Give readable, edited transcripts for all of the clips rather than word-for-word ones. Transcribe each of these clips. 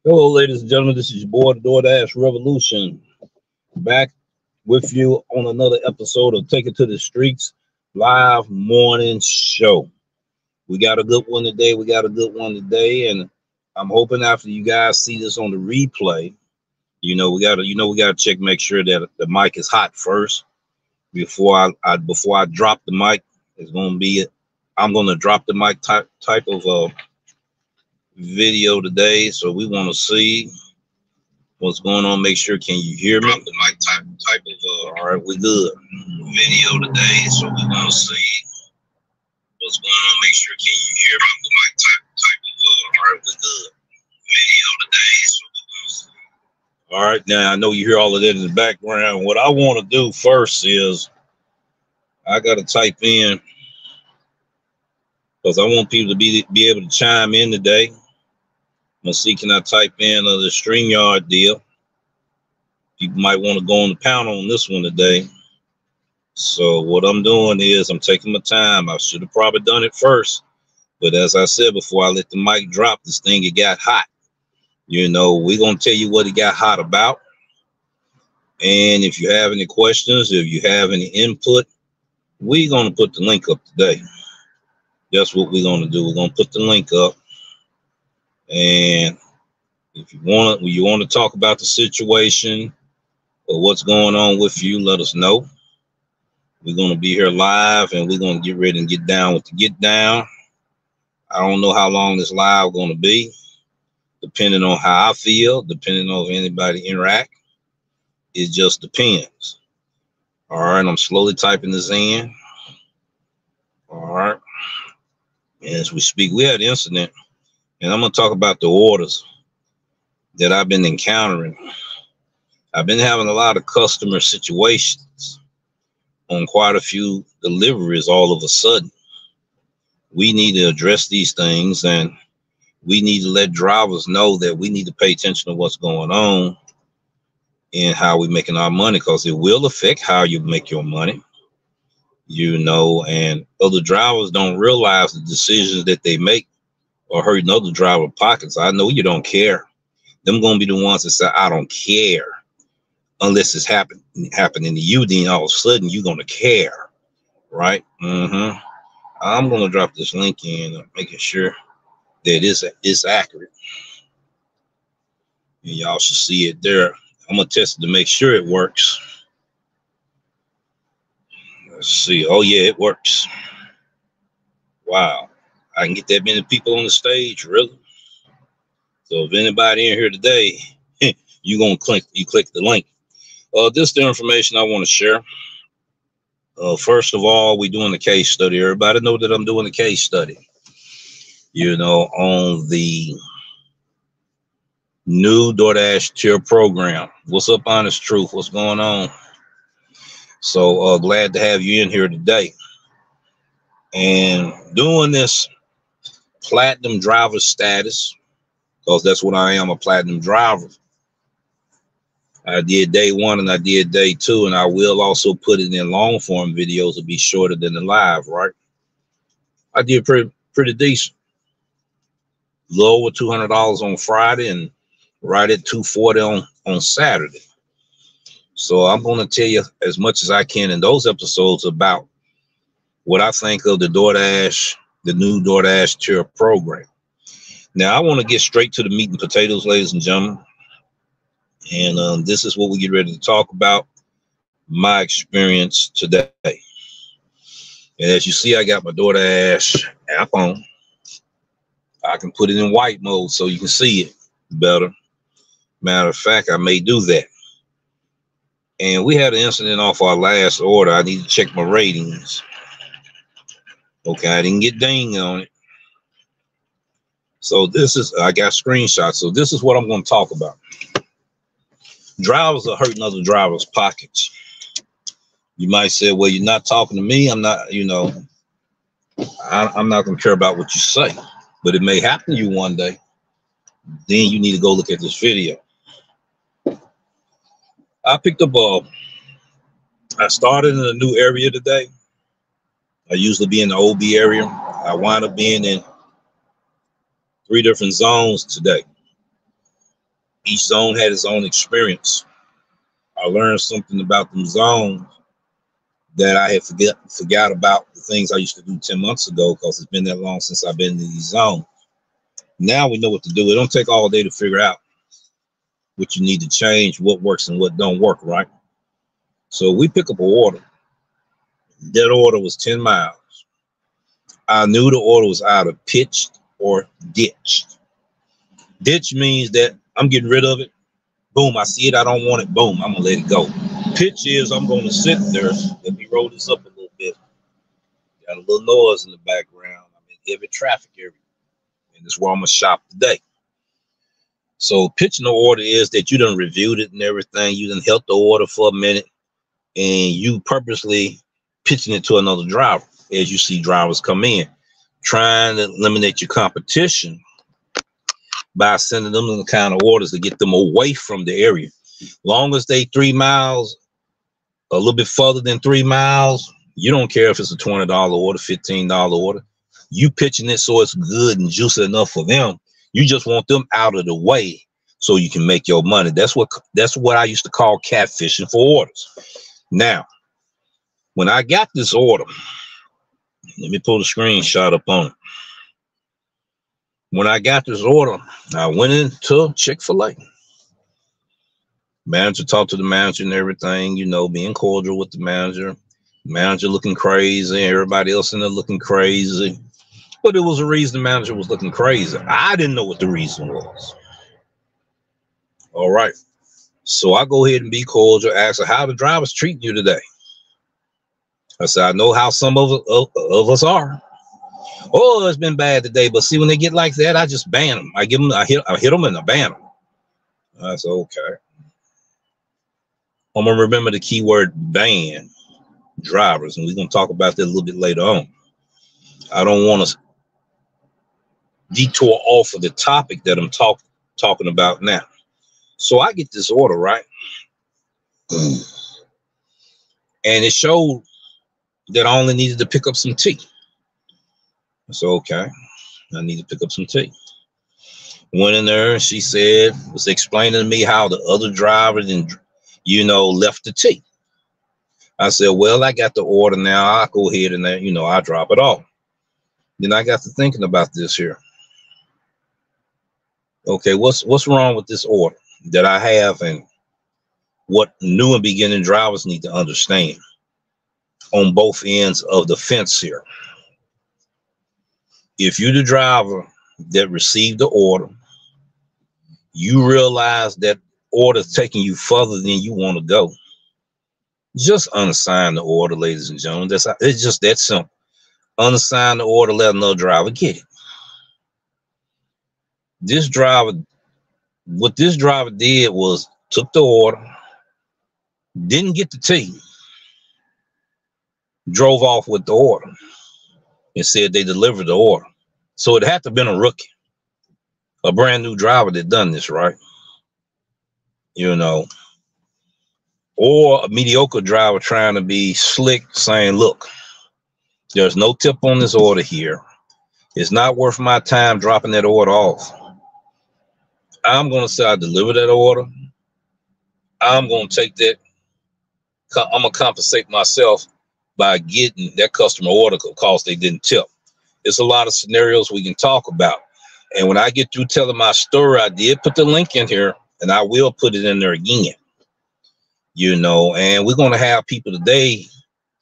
Hello, ladies and gentlemen. This is your boy, the Doordash Revolution, back with you on another episode of Take It to the Streets live morning show. We got a good one today. And I'm hoping after you guys see this on the replay, we gotta check, make sure that the mic is hot first before I drop the mic. I'm gonna drop the mic type of video today, so we want to see what's going on. Make sure, can you hear me? The mic type of all right, we good. Video today, so we want to see what's going on. Make sure, can you hear me? The mic type of all right, we good. Video today, so we want to see. All right, now I know you hear all of that in the background. What I want to do first is I got to type in, because I want people to be able to chime in today. I'm gonna see, can I type in the StreamYard deal? People might want to go on the pound on this one today. So what I'm doing is I'm taking my time. I should have probably done it first, but as I said before, I let the mic drop. This thing, it got hot. We're gonna tell you what it got hot about. And if you have any questions, if you have any input, we're gonna put the link up today. That's what we're gonna do. We're gonna put the link up. And if you want to talk about the situation or what's going on with you, let us know. We're going to be here live, and we're going to get ready and get down with the get down. I don't know how long this live going to be, depending on how I feel, depending on if anybody interact. It just depends. All right, I'm slowly typing this in. All right. As we speak, we had an incident. And I'm going to talk about the orders that I've been encountering. I've been having a lot of customer situations on quite a few deliveries all of a sudden. We need to address these things, and we need to let drivers know that we need to pay attention to what's going on and how we're making our money, because it will affect how you make your money. And other drivers don't realize the decisions that they make or hurting other driver pockets. I know you don't care. Them gonna be the ones that say, I don't care, unless it's happening to you. Then all of a sudden you're gonna care, right? I'm gonna drop this link in, making sure that it's accurate, and y'all should see it there. I'm gonna test it to make sure it works. Let's see. Oh yeah, it works. Wow. I can get that many people on the stage, really? So if anybody in here today, you click the link. This is the information I want to share. First of all, we're doing the case study. Everybody know that I'm doing the case study, on the new Doordash tier program. What's up, Honest Truth? What's going on? So glad to have you in here today. And doing this platinum driver status, because that's what I am, a platinum driver. I did day 1 and I did day 2, and I will also put it in long form videos to be shorter than the live, right? I did pretty decent. Low over $200 on Friday and right at $240 on Saturday. So I'm going to tell you as much as I can in those episodes about what I think of the Doordash, the new Doordash tier program. Now, I want to get straight to the meat and potatoes, ladies and gentlemen. And this is what we get ready to talk about, my experience today. And as you see, I got my Doordash app on. I can put it in white mode so you can see it better. Matter of fact, I may do that. And we had an incident off our last order. I need to check my ratings. Okay, I didn't get ding on it. So I got screenshots. So this is what I'm going to talk about. Drivers are hurting other drivers' pockets. You might say, well, you're not talking to me. I'm not, I'm not going to care about what you say, but it may happen to you one day. Then you need to go look at this video. I picked up I started in a new area today. I usually be in the OB area. I wind up being in 3 different zones today. Each zone had its own experience. I learned something about them zones that I had forgot about the things I used to do 10 months ago, because it's been that long since I've been in these zones. Now we know what to do. It don't take all day to figure out what you need to change, what works and what don't work, right? So we pick up an order. That order was 10 miles. I knew the order was either pitched or ditched. Ditch means that I'm getting rid of it. Boom, I see it, I don't want it. Boom, I'm gonna let it go. Pitch is I'm gonna sit there. Let me roll this up a little bit. Got a little noise in the background. I'm in heavy traffic area, and this is where I'm gonna shop today. So pitching the order is that you done reviewed it and everything. You done held the order for a minute, and you purposely pitching it to another driver as you see drivers come in, trying to eliminate your competition by sending them the kind of orders to get them away from the area. Long as they 3 miles, a little bit further than 3 miles, you don't care if it's a $20 order, $15 order. You pitching it so it's good and juicy enough for them. You just want them out of the way so you can make your money. That's what I used to call catfishing for orders. Now, when I got this order, let me pull the screenshot up on it. When I got this order, I went into Chick-fil-A. Manager talked to the manager and everything, you know, being cordial with the manager. Manager looking crazy, everybody else in there looking crazy. But it was a reason the manager was looking crazy. I didn't know what the reason was. All right. So I go ahead and be cordial, ask her, how the drivers treating you today? I said, I know how some of us are. Oh, it's been bad today, but see, when they get like that, I just ban them. I hit them and I ban them. I said, okay. I'm gonna remember the keyword ban drivers, and we're gonna talk about that a little bit later on. I don't want to detour off of the topic that I'm talking about now. So I get this order, right? And it showed that I only needed to pick up some tea. So, okay, I need to pick up some tea. Went in there, and she was explaining to me how the other driver then, left the tea. I said, well, I got the order now. I'll go ahead and, I'll drop it off. Then I got to thinking about this here. Okay, what's wrong with this order that I have, and what new and beginning drivers need to understand on both ends of the fence here? If you're the driver that received the order, you realize that order is taking you further than you want to go, just unassign the order, ladies and gentlemen. It's just that simple. Unassign the order, let another driver get it. What this driver did was took the order, didn't get the tea, drove off with the order, and said they delivered the order. So it had to have been a rookie, a brand new driver that done this, right? Or a mediocre driver trying to be slick, saying, look, there's no tip on this order here. It's not worth my time dropping that order off. I'm going to say I delivered that order. I'm going to take that. I'm going to compensate myself by getting that customer order because they didn't tip. It's a lot of scenarios we can talk about. And when I get through telling my story, I did put the link in here, and I will put it in there again. And we're going to have people today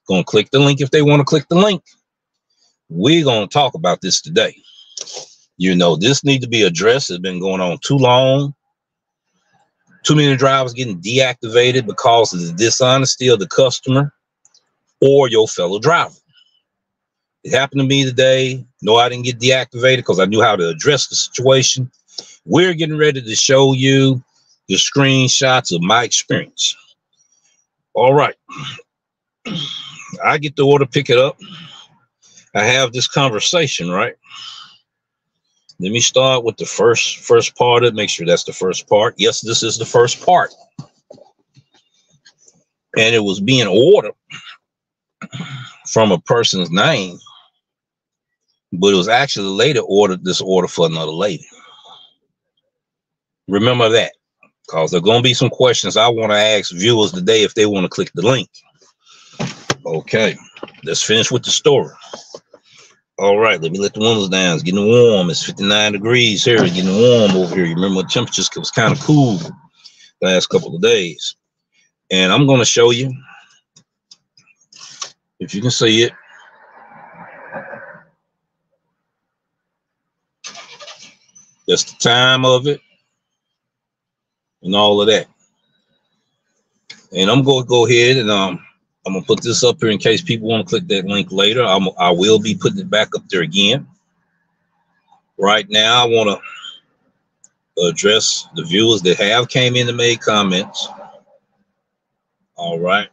going to click the link if they want to click the link. We're going to talk about this today. This needs to be addressed. It's been going on too long. Too many drivers getting deactivated because of the dishonesty of the customer or your fellow driver. It happened to me today. No, I didn't get deactivated because I knew how to address the situation. We're getting ready to show you the screenshots of my experience. All right. I get the order, pick it up. I have this conversation, right? Let me start with the first part of it. Make sure that's the first part. Yes, this is the first part. And it was being ordered from a person's name, but it was actually later ordered this order for another lady. Remember that, because there are going to be some questions I want to ask viewers today if they want to click the link. Okay, let's finish with the story. All right, let me let the windows down. It's getting warm. It's 59 degrees here. It's getting warm over here. You remember the temperatures was kind of cool the last couple of days. And I'm going to show you, if you can see it. That's the time of it and all of that. And I'm going to go ahead and I'm going to put this up here in case people want to click that link later. I will be putting it back up there again. Right now, I want to address the viewers that have came in and made comments. All right.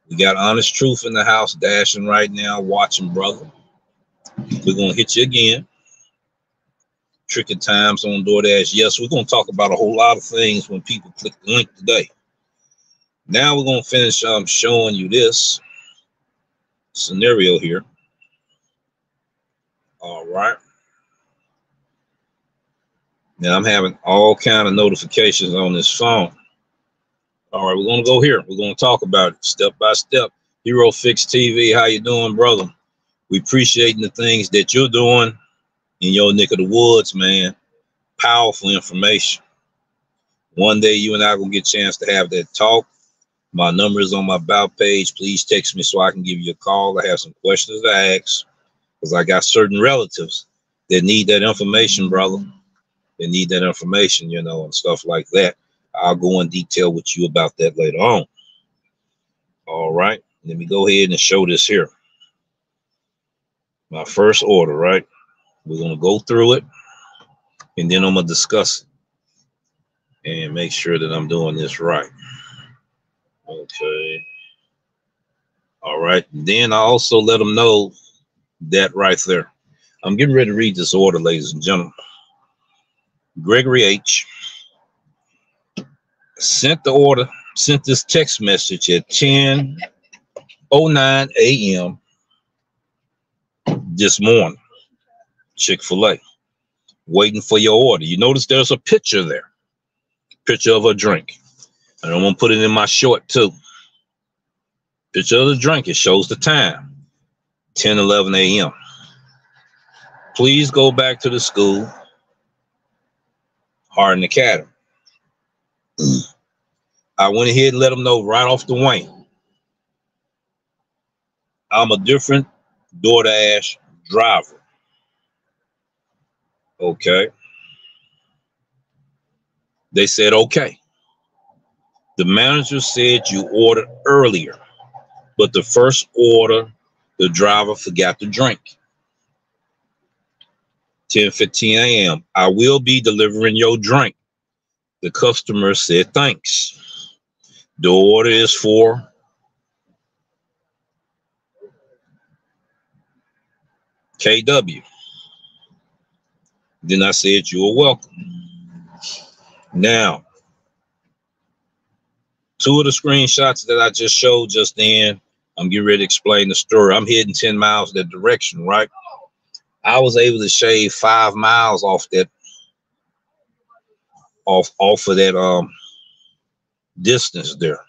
We got Honest Truth in the house dashing right now, watching, brother. We're going to hit you again. Tricky times on Doordash. Yes, we're going to talk about a whole lot of things when people click the link today. Now we're going to finish showing you this scenario here. All right. Now I'm having all kind of notifications on this phone. All right, we're going to go here. We're going to talk about it step by step. Hero Fix TV, how you doing, brother? We appreciating the things that you're doing in your neck of the woods, man. Powerful information. One day you and I are going to get a chance to have that talk. My number is on my about page. Please text me so I can give you a call. I have some questions to ask because I got certain relatives that need that information, brother. They need that information, you know, and stuff like that. I'll go in detail with you about that later on. All right. Let me go ahead and show this here. My first order, right? We're going to go through it and then I'm going to discuss it and make sure that I'm doing this right. Okay. All right. Then I also let them know that right there. I'm getting ready to read this order, ladies and gentlemen. Gregory H. sent the order, sent this text message at 10:09 a.m. this morning. Chick-fil-A. Waiting for your order. You notice there's a picture there. Picture of a drink. And I'm going to put it in my short too. Picture of the drink. It shows the time. 10:11 a.m. Please go back to the school. Hardin Academy. I went ahead and let them know right off the wing. I'm a different Doordash driver. Okay. They said, okay. The manager said you ordered earlier, but the first order, the driver forgot to drink. 10:15 a.m. I will be delivering your drink. The customer said, thanks. The order is for KW. Then I said, you are welcome. Now, two of the screenshots that I just showed just then, I'm getting ready to explain the story. I'm heading 10 miles that direction, right? I was able to shave 5 miles off that, off of that distance there.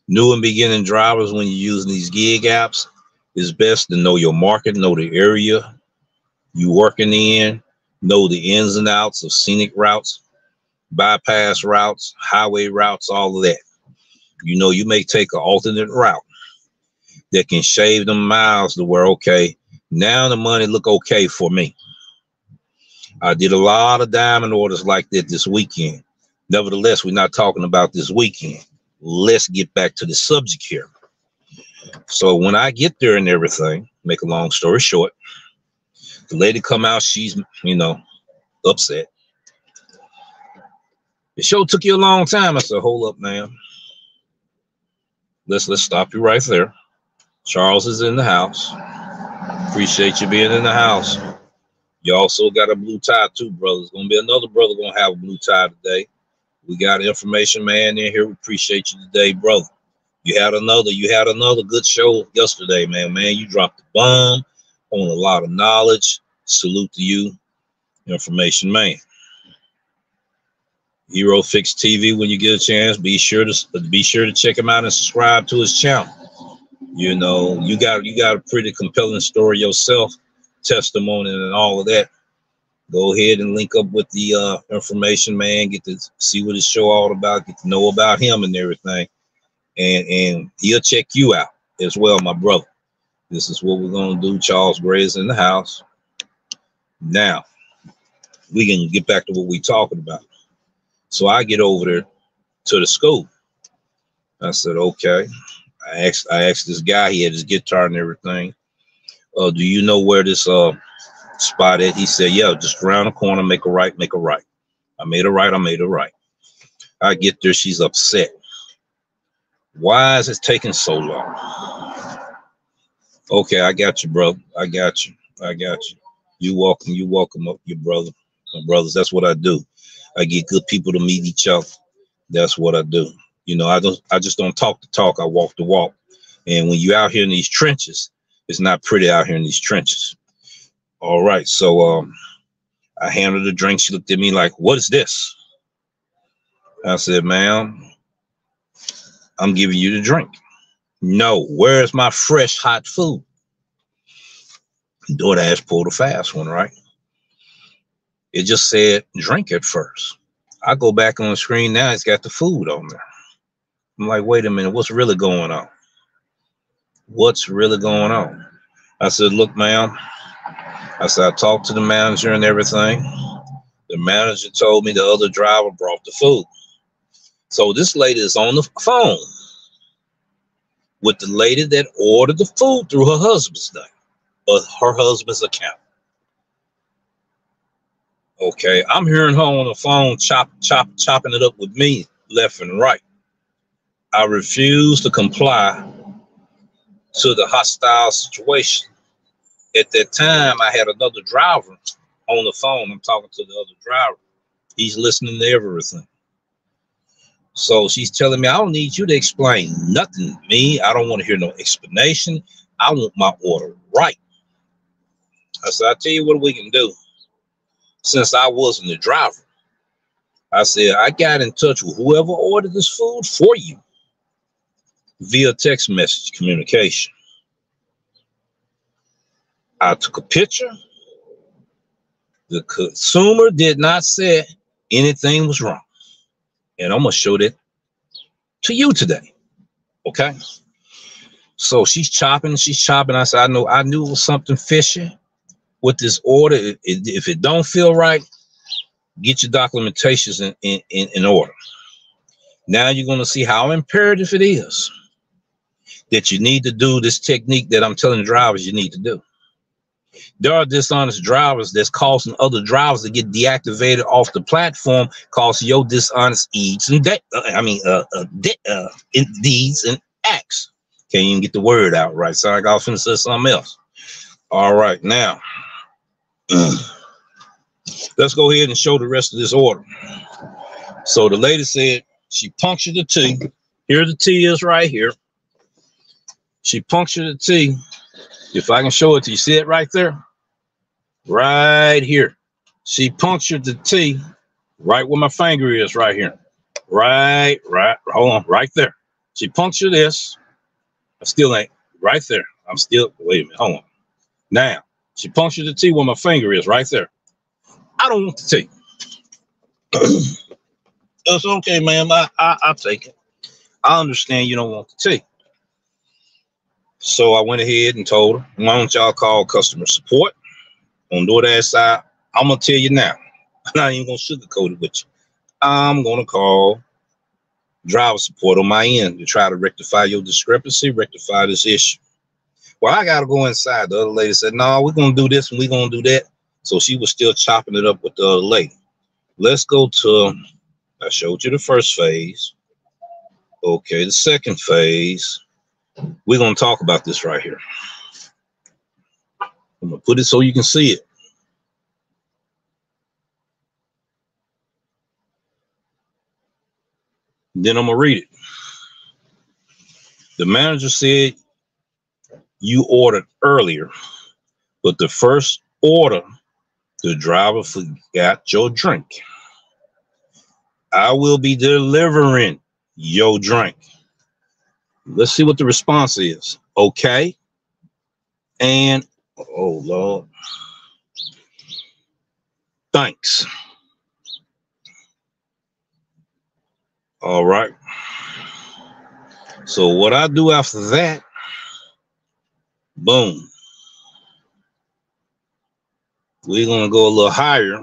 New and beginning drivers, when you're using these gig apps, it's best to know your market, know the area you working in, know the ins and outs of scenic routes, bypass routes, highway routes, all of that. You know, you may take an alternate route that can shave them miles to where, okay, now the money look okay for me. I did a lot of diamond orders like that this weekend. Nevertheless, we're not talking about this weekend. Let's get back to the subject here. So when I get there and everything, make a long story short, the lady come out, she's, you know, upset. The show took you a long time. I said, hold up, ma'am. Let's stop you right there. Charles is in the house. Appreciate you being in the house. You also got a blue tie too, brother. There's gonna be another brother gonna have a blue tie today. We got an information man in here. We appreciate you today, brother. You had another good show yesterday, man. Man, you dropped the bomb on a lot of knowledge. Salute to you, information man. Hero Fix TV. When you get a chance, be sure to check him out and subscribe to his channel. You know, you got a pretty compelling story yourself, testimony and all of that. Go ahead and link up with the information man. Get to see what his show all about. Get to know about him and everything, and he'll check you out as well, my brother. This is what we're gonna do. Charles Gray is in the house. Now we can get back to what we're talking about. So I get over there to the school. I said, okay. I asked this guy. He had his guitar and everything. Do you know where this spot at? He said, yeah, just around the corner. Make a right. Make a right. I made a right. I made a right. I get there. She's upset. Why is it taking so long? Okay, I got you, bro. I got you. I got you. You welcome. You welcome up your brother. My brothers. That's what I do. I get good people to meet each other. That's what I do. You know, I just don't talk the talk. I walk the walk. And when you're out here in these trenches, it's not pretty out here in these trenches. All right. So I handed her the drink. She looked at me like, what is this? I said, ma'am, I'm giving you the drink. No, where's my fresh hot food? Doordash pulled a fast one, right? It just said drink at first. I go back on the screen now, it's got the food on there. I'm like, wait a minute, what's really going on? What's really going on? I said, look, ma'am. I said, I talked to the manager and everything. The manager told me the other driver brought the food. So this lady is on the phone with the lady that ordered the food through her husband's name, or her husband's account. Okay, I'm hearing her on the phone chopping it up with me left and right. I refuse to comply to the hostile situation. At that time, I had another driver on the phone. I'm talking to the other driver. He's listening to everything. So she's telling me, I don't need you to explain nothing to me. I don't want to hear no explanation. I want my order right. I said, I'll tell you what we can do. Since I wasn't the driver, I said, I got in touch with whoever ordered this food for you via text message communication. I took a picture. The consumer did not say anything was wrong. And I'm going to show that to you today. Okay. So she's chopping. I said, I knew it was something fishy with this order. If it don't feel right, get your documentations in order. Now you're going to see how imperative it is that you need to do this technique that I'm telling drivers you need to do. There are dishonest drivers that's causing other drivers to get deactivated off the platform, cause your dishonest deeds and deeds and acts. Can't even get the word out right. So I got to say something else. All right, now let's go ahead and show the rest of this order. So the lady said she punctured the T. Here the T is right here. She punctured the T. If I can show it to you, see it right there? Right here. She punctured the T right where my finger is right here. Right, hold on, right there. She punctured this. I still ain't, right there. I'm still, wait a minute, hold on. Now, she punctured the T where my finger is right there. I don't want the T. It's okay, ma'am. I'll take it. I understand you don't want the T. So I went ahead and told her, why don't y'all call customer support on Doordash side? I'm going to tell you now. I'm not even going to sugarcoat it with you. I'm going to call driver support on my end to try to rectify your discrepancy, rectify this issue. Well, I got to go inside. The other lady said, no, we're going to do this and we're going to do that. So she was still chopping it up with the other lady. Let's go to, I showed you the first phase. Okay, the second phase. We're going to talk about this right here. I'm going to put it so you can see it. Then I'm going to read it. The manager said you ordered earlier, but the first order, the driver forgot your drink. I will be delivering your drink. Let's see what the response is. Okay. And, oh, Lord. Thanks. All right. So what I do after that, boom. We're going to go a little higher.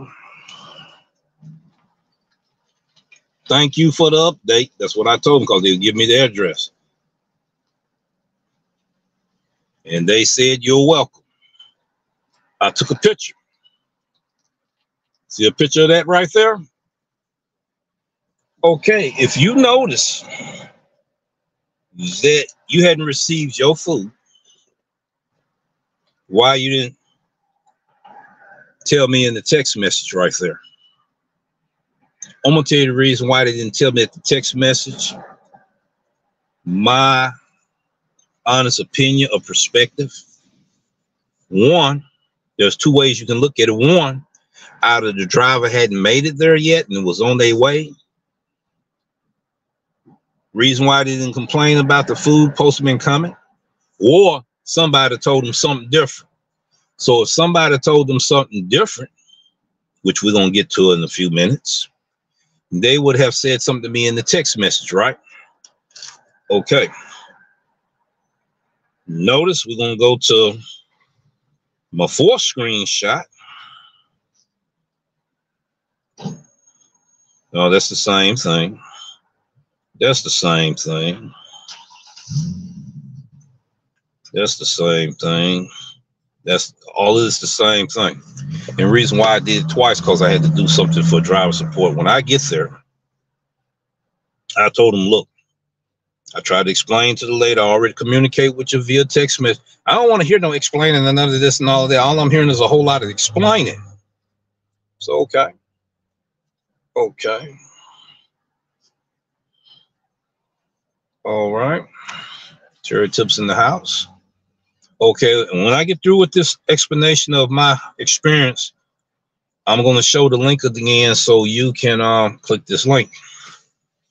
Thank you for the update. That's what I told them because they'll give me the address. And they said, you're welcome. I took a picture. See a picture of that right there? Okay, if you notice that you hadn't received your food, why you didn't tell me in the text message right there? I'm going to tell you the reason why they didn't tell me at the text message. My honest opinion or perspective. One, there's two ways you can look at it. One, either the driver hadn't made it there yet and was on their way. Reason why they didn't complain about the food postman coming, or somebody told them something different. So if somebody told them something different, which we're going to get to in a few minutes, they would have said something to me in the text message, right? Okay. Notice we're going to go to my fourth screenshot. No, that's the same thing. That's the same thing. That's the same thing. That's all. Is the same thing. And the reason why I did it twice because I had to do something for driver support. When I get there, I told them, look, I tried to explain to the lady, I already communicate with you via text message. I don't want to hear no explaining and none of this and all of that. All I'm hearing is a whole lot of explaining. So, okay. Okay. All right. Cherry tips in the house. Okay. And when I get through with this explanation of my experience, I'm going to show the link again so you can click this link.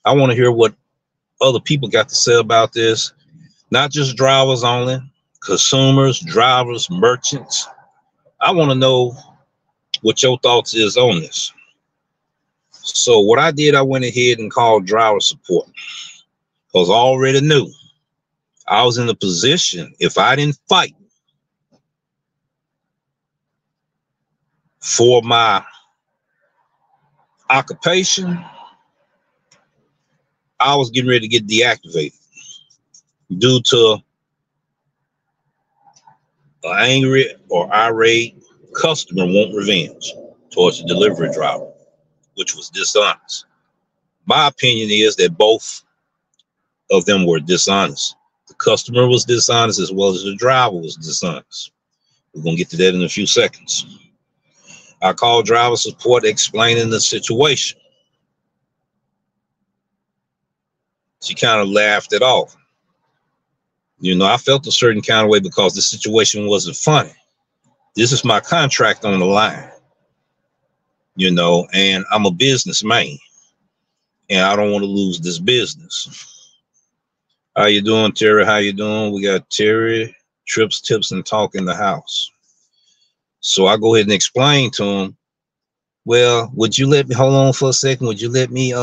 I want to hear what other people got to say about this. Not just drivers only, consumers, drivers, merchants. I want to know what your thoughts is on this. So what I did, I went ahead and called driver support because I already knew I was in a position, if I didn't fight for my occupation, I was getting ready to get deactivated due to an angry or irate customer want revenge towards the delivery driver, which was dishonest. My opinion is that both of them were dishonest. The customer was dishonest as well as the driver was dishonest. We're going to get to that in a few seconds. I called driver support explaining the situation. She kind of laughed it off. You know, I felt a certain kind of way because the situation wasn't funny. This is my contract on the line, you know, and I'm a businessman and I don't want to lose this business. How you doing, Terry? How you doing? We got Terry, Trips, Tips, and Talk in the house. So I go ahead and explain to him, well, would you let me, hold on for a second, would you let me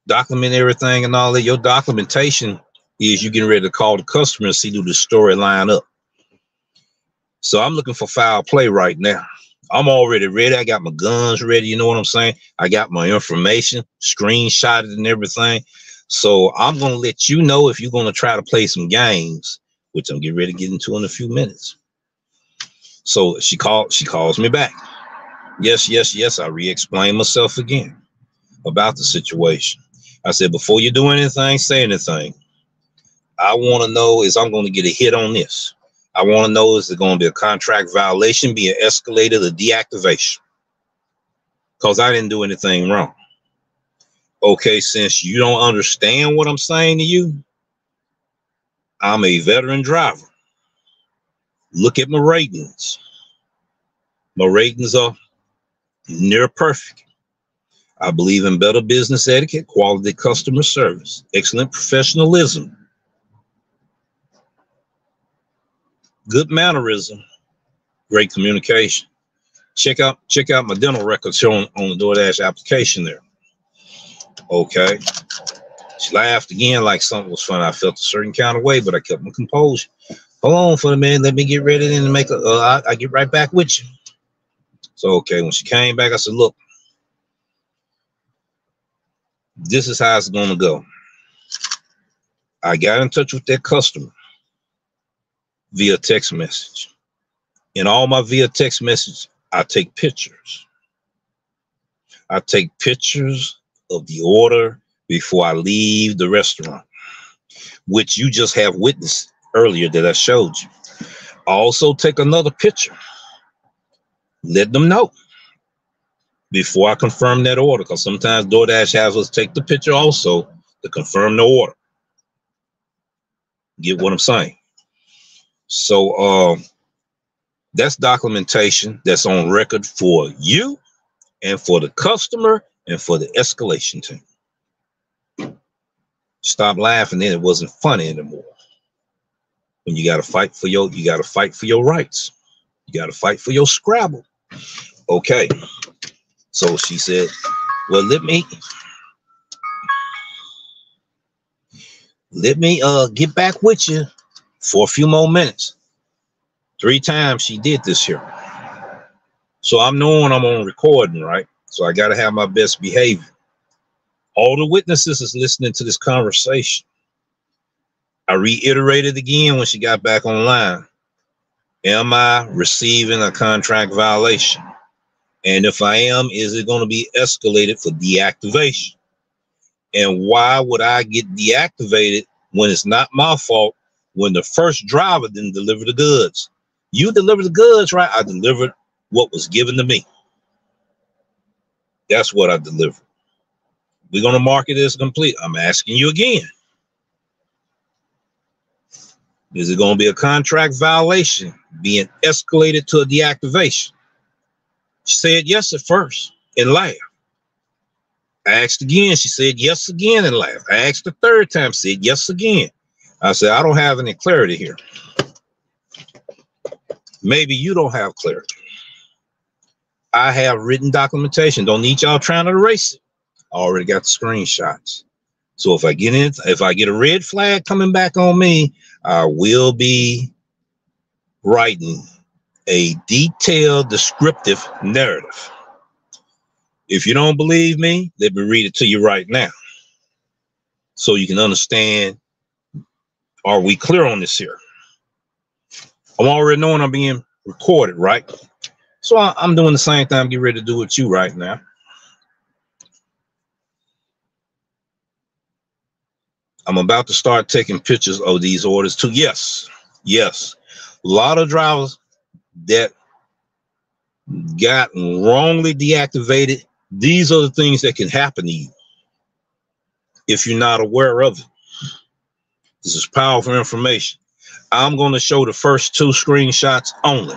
document everything and all that? Your documentation is you getting ready to call the customer and see do the story line up. So I'm looking for foul play right now. I'm already ready. I got my guns ready. You know what I'm saying? I got my information screenshotted and everything. So I'm going to let you know if you're going to try to play some games, which I'm getting ready to get into in a few minutes. So she calls me back. Yes. I re-explained myself again about the situation. I said, before you do anything, say anything. I want to know is I'm going to get a hit on this. I want to know is there going to be a contract violation, being escalated, or deactivation? Because I didn't do anything wrong. Okay, since you don't understand what I'm saying to you, I'm a veteran driver. Look at my ratings. My ratings are near perfect. I believe in better business etiquette, quality customer service, excellent professionalism, good mannerism, great communication. Check out my dental records here on the Doordash application there. Okay. She laughed again like something was funny. I felt a certain kind of way, but I kept my composure. Hold on for a minute. Let me get ready and make I get right back with you. So, okay, when she came back, I said, look, this is how it's going to go. I got in touch with that customer via text message. In all my via text message, I take pictures. I take pictures of the order before I leave the restaurant, which you just have witnessed earlier that I showed you. I also take another picture. Let them know before I confirm that order, because sometimes DoorDash has us take the picture also to confirm the order. Get what I'm saying? So that's documentation that's on record for you and for the customer and for the escalation team. Stop laughing, then it wasn't funny anymore. When you got to fight for your rights. You got to fight for your Scrabble. Okay. So she said, well, let me get back with you for a few more minutes. 3 times she did this here. So I'm knowing I'm on recording, right? So I got to have my best behavior. All the witnesses is listening to this conversation. I reiterated again when she got back online. Am I receiving a contract violation? And if I am, is it going to be escalated for deactivation? And why would I get deactivated when it's not my fault, when the first driver didn't deliver the goods? You delivered the goods, right? I delivered what was given to me. That's what I delivered. We're going to mark it as complete. I'm asking you again. Is it going to be a contract violation being escalated to a deactivation? She said yes at first and laughed. I asked again. She said yes again and laughed. I asked the 3rd time, said yes again. I said, I don't have any clarity here. Maybe you don't have clarity. I have written documentation. Don't need y'all trying to erase it. I already got the screenshots. So if I get a red flag coming back on me, I will be writing a detailed, descriptive narrative. If you don't believe me, let me read it to you right now so you can understand, are we clear on this here? I'm already knowing I'm being recorded, right? So I'm doing the same thing I'm getting ready to do with you right now. I'm about to start taking pictures of these orders too. Yes. A lot of drivers that got wrongly deactivated, these are the things that can happen to you if you're not aware of it. This is powerful information. I'm going to show the first 2 screenshots only.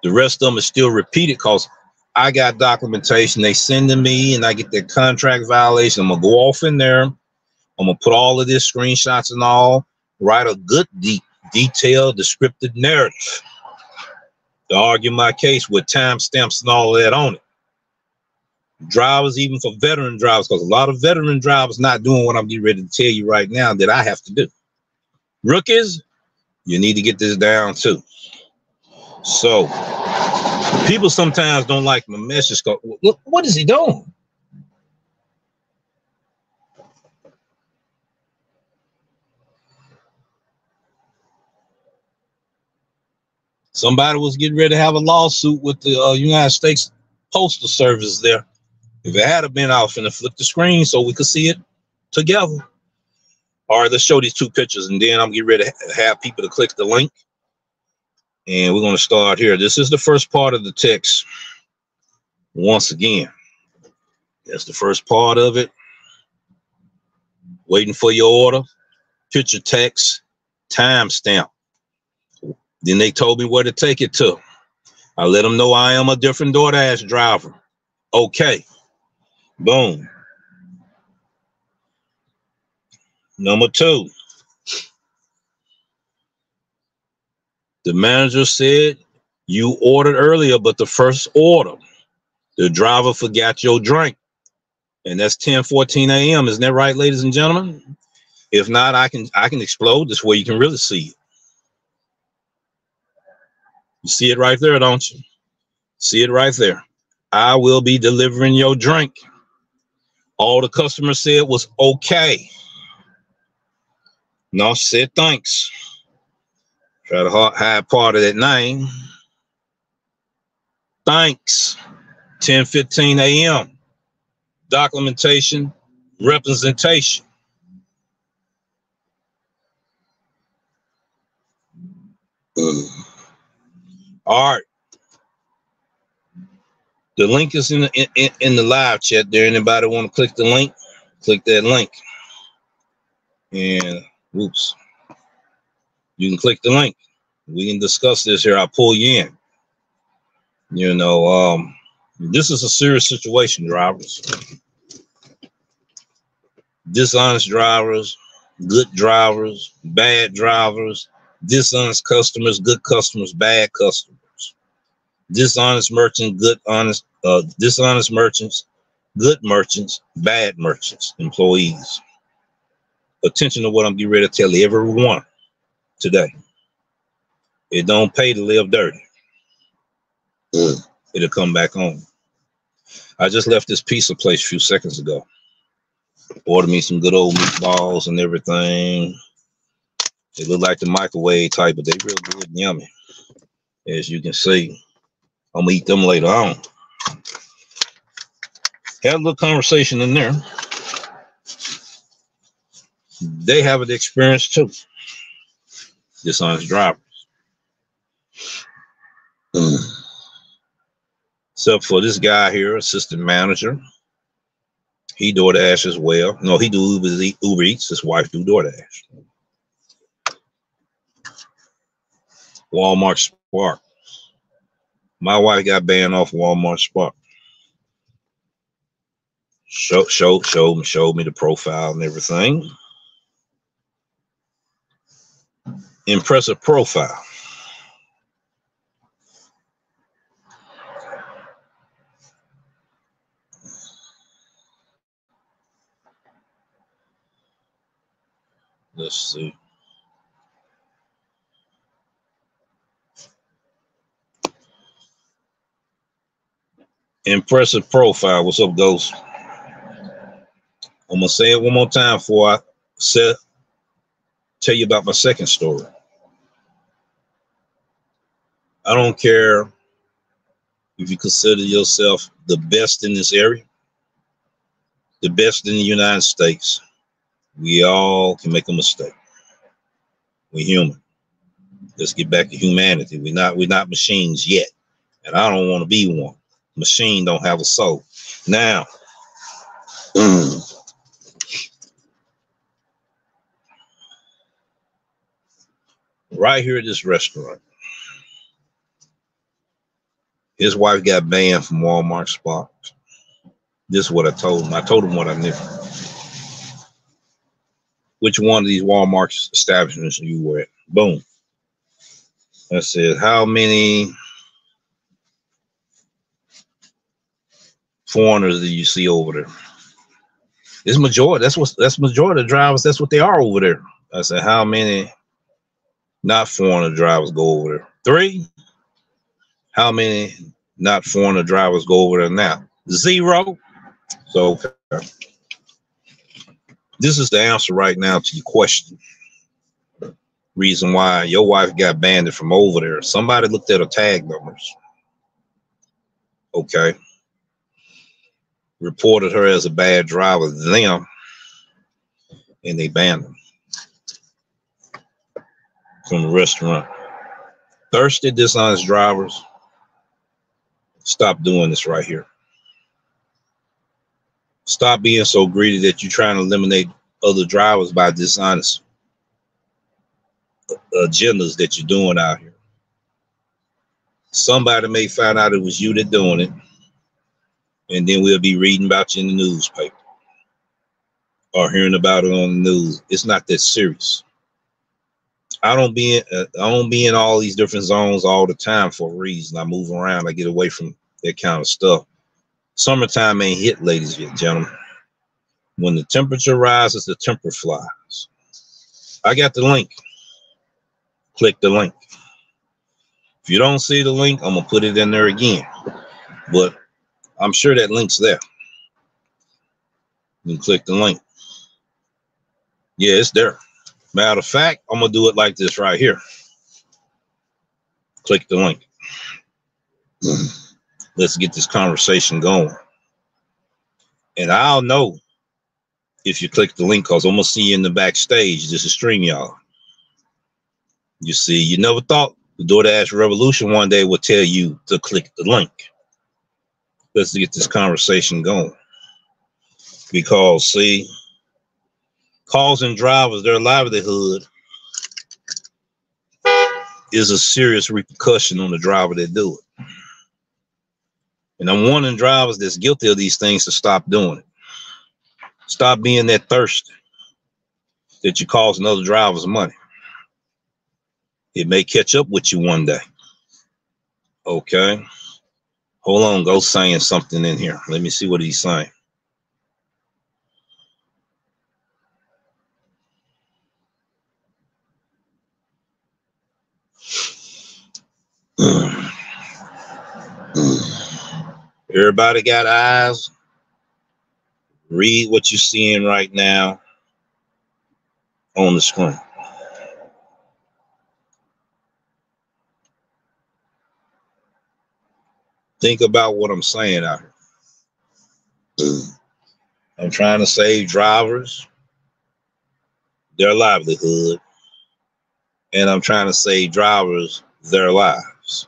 The rest of them is still repeated because I got documentation they send to me and I get that contract violation. I'm going to go off in there. I'm going to put all of this screenshots and all, write a good, detailed, descriptive narrative to argue my case with timestamps and all of that on it. Drivers, even for veteran drivers, because a lot of veteran drivers not doing what I'm getting ready to tell you right now that I have to do. Rookies, you need to get this down too. So people sometimes don't like my message. Look, what is he doing? Somebody was getting ready to have a lawsuit with the United States Postal Service there. If it had been, I was finna flip the screen so we could see it together. All right, let's show these 2 pictures, and then I'm getting ready to have people to click the link. And we're going to start here. This is the first part of the text. Once again, that's the first part of it. Waiting for your order. Picture text. Timestamp. Then they told me where to take it to. I let them know I am a different Doordash driver. Okay. Boom. Number 2. The manager said you ordered earlier, but the first order, the driver forgot your drink. And that's 10:14 a.m. Isn't that right, ladies and gentlemen? If not, I can explode this way you can really see it. You see it right there, don't you? See it right there. I will be delivering your drink. All the customer said was okay. No, she said thanks. Try to hide part of that name. Thanks. 10:15 a.m. Documentation, representation. All right. The link is in the live chat there. Anybody want to click the link? Click that link. And whoops. You can click the link. We can discuss this here. I'll pull you in. You know, this is a serious situation, drivers. Dishonest drivers, good drivers, bad drivers, dishonest customers, good customers, bad customers. Dishonest merchants, dishonest merchants, good merchants, bad merchants, employees. Attention to what I'm getting ready to tell everyone today. It don't pay to live dirty. It'll come back home. I just left this pizza place a few seconds ago. Ordered me some good old meatballs and everything. They look like the microwave type, but they real good and yummy. As you can see, I'm gonna eat them later on. Had a little conversation in there. They have an experience too. Dishonest drivers. Except for this guy here, assistant manager. He Doordash as well. No, he do Uber Eats. His wife do Doordash. Walmart Spark. My wife got banned off Walmart Spark. Showed me the profile and everything. Impressive profile. Let's see. Impressive profile. What's up, Ghost? I'm gonna say it one more time before I tell you about my second story. I don't care if you consider yourself the best in this area, the best in the United States. We all can make a mistake. We're human. Let's get back to humanity. We're not machines yet, and I don't want to be one. Machine don't have a soul. Now, right here at this restaurant, his wife got banned from Walmart Spark. This is what I told him. I told him what I knew. Which one of these Walmart establishments you were at? Boom. I said, how many foreigners do you see over there? It's majority. That's majority of drivers. That's what they are over there. I said, how many not foreigner drivers go over there? 3. How many not foreigner drivers go over there now? 0. So this is the answer right now to your question. Reason why your wife got banned from over there. Somebody looked at her tag numbers. Okay. Reported her as a bad driver to them, and they banned her from the restaurant. Thirsty, dishonest drivers, stop doing this right here. Stop being so greedy that you're trying to eliminate other drivers by dishonest. agendas that you're doing out here. Somebody may find out it was you that doing it, and then we'll be reading about you in the newspaper or hearing about it on the news. It's not that serious. I don't be in all these different zones all the time for a reason. I move around. I get away from that kind of stuff. Summertime ain't hit, ladies and gentlemen. When the temperature rises, the temper flies. I got the link. Click the link. If you don't see the link, I'm gonna put it in there again. But I'm sure that link's there. You can click the link. Yeah, it's there. Matter of fact, I'm gonna do it like this right here. Click the link. Let's get this conversation going. And I'll know if you click the link, because I'm gonna see you in the backstage. This is StreamYard. You see, you never thought the Doordash revolution one day would tell you to click the link. Let's get this conversation going. Because, see, causing drivers their livelihood is a serious repercussion on the driver that do it. And I'm warning drivers that's guilty of these things to stop doing it. Stop being that thirsty that you causing other drivers money. It may catch up with you one day. Okay. Hold on, go saying something in here. Let me see what he's saying. Everybody got eyes? Read what you're seeing right now on the screen. Think about what I'm saying out here. I'm trying to save drivers their livelihood, and I'm trying to save drivers their lives.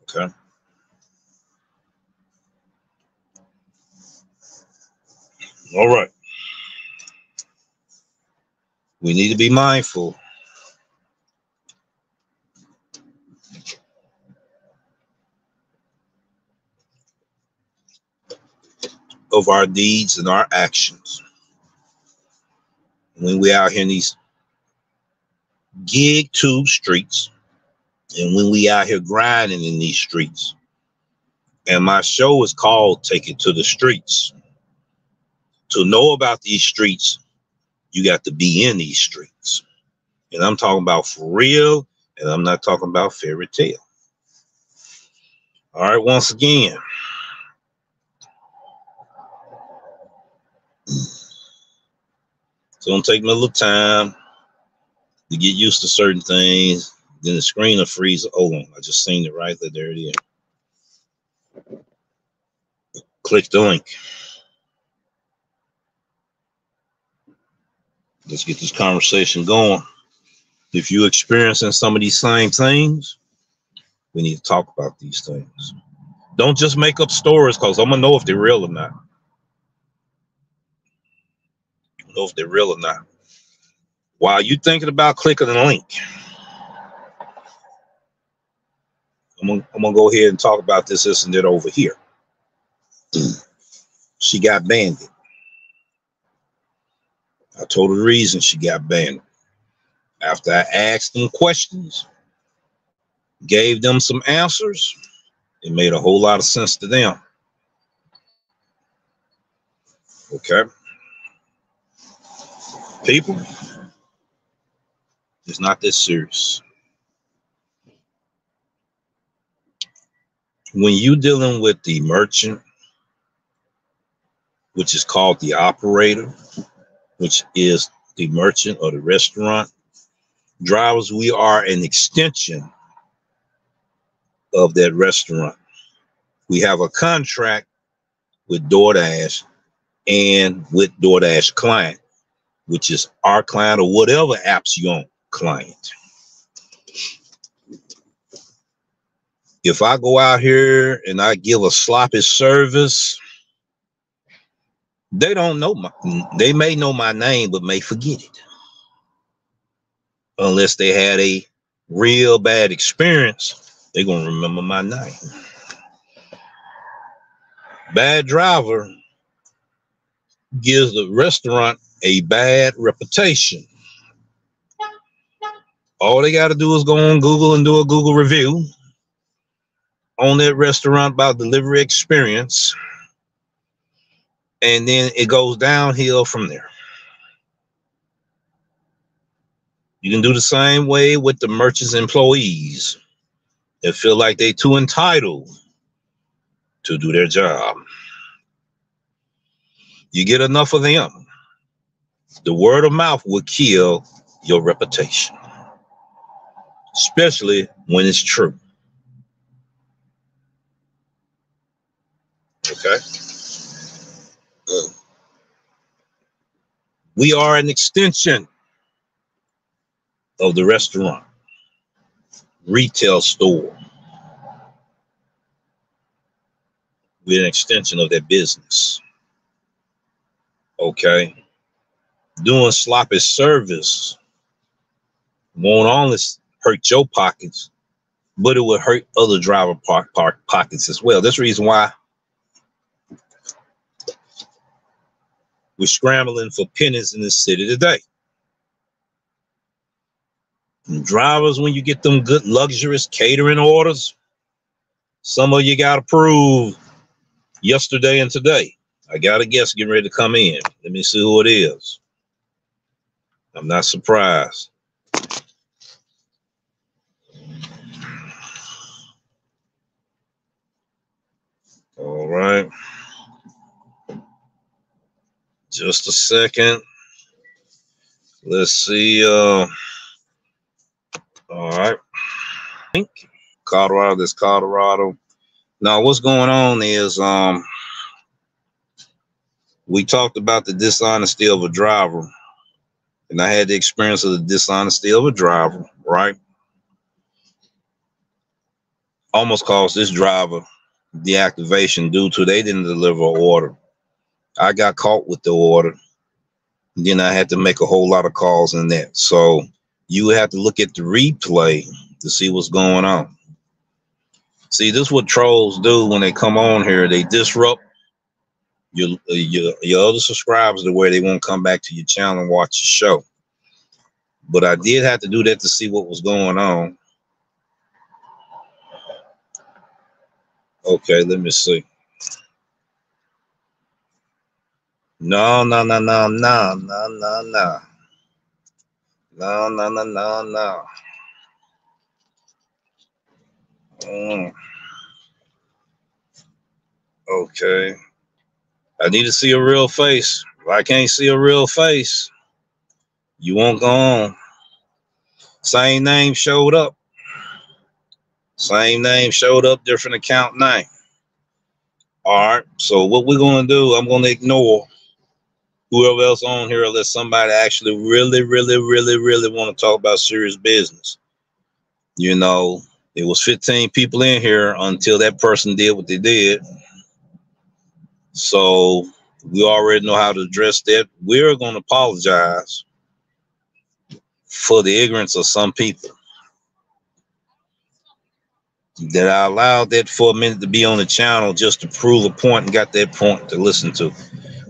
Okay. All right. We need to be mindful of our deeds and our actions when we out here in these gig tube streets, and when we out here grinding in these streets. And my show is called Take It to the Streets. To know about these streets, you got to be in these streets. And I'm talking about for real, and I'm not talking about fairy tale. All right, once again, it's gonna take me a little time to get used to certain things. Then the screen will freeze. Oh, I just seen it right there. There it is. Click the link. Let's get this conversation going. If you're experiencing some of these same things, we need to talk about these things. Don't just make up stories, because I'm gonna know if they're real or not. Know if they're real or not. While you thinking about clicking the link, I'm gonna go ahead and talk about this incident over here. She got banded. I told her the reason she got banded. After I asked them questions, gave them some answers, it made a whole lot of sense to them. Okay. People, it's not that serious. When you're dealing with the merchant, which is called the operator, which is the merchant or the restaurant, drivers, we are an extension of that restaurant. We have a contract with Doordash and with Doordash client, which is our client or whatever apps you own client. If I go out here and I give a sloppy service, They don't know they may know my name, but may forget it. Unless they had a real bad experience, they're going to remember my name. Bad driver gives the restaurant a bad reputation. All they got to do is go on Google and do a Google review on that restaurant about delivery experience, and then it goes downhill from there. You can do the same way with the merchant's employees that feel like they too entitled to do their job. You get enough of them, the word of mouth will kill your reputation, especially when it's true. Okay. We are an extension of the restaurant, retail store. We're an extension of their business. Okay. Doing sloppy service won't only hurt your pockets, but it will hurt other driver pockets as well. That's the reason why we're scrambling for pennies in this city today. And drivers, when you get them good luxurious catering orders, some of you got approved yesterday and today. I got a guest getting ready to come in. Let me see who it is. I'm not surprised. All right. Just a second. Let's see. All right. Colorado, this Colorado. Now, what's going on is we talked about the dishonesty of a driver, and I had the experience of the dishonesty of a driver, right? Almost caused this driver deactivation due to they didn't deliver an order. I got caught with the order. Then I had to make a whole lot of calls in that. So you have to look at the replay to see what's going on. See, this is what trolls do when they come on here. They disrupt your other subscribers to where they won't come back to your channel and watch your show. But I did have to do that to see what was going on. Okay, let me see. No. Okay. I need to see a real face. If I can't see a real face, you won't go on. Same name showed up. Same name showed up, different account name. All right. So what we're going to do, I'm going to ignore whoever else on here unless somebody actually really want to talk about serious business. You know, it was 15 people in here until that person did what they did. So we already know how to address that. We're going to apologize for the ignorance of some people that I allowed that for a minute to be on the channel just to prove a point and got that point to listen to.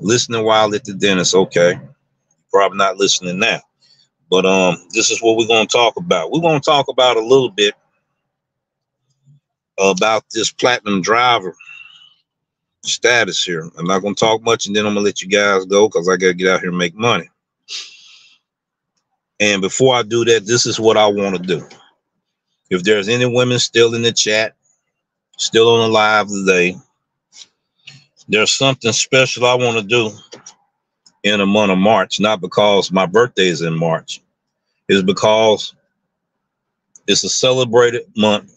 Listening while at the dentist, okay. Probably not listening now. But this is what we're going to talk about. We're going to talk about a little bit about this platinum driver status here. I'm not going to talk much, and then I'm going to let you guys go because I got to get out here and make money. And before I do that, this is what I want to do. If there's any women still in the chat, still on the live today, there's something special I want to do in the month of March, not because my birthday is in March. It's because it's a celebrated month,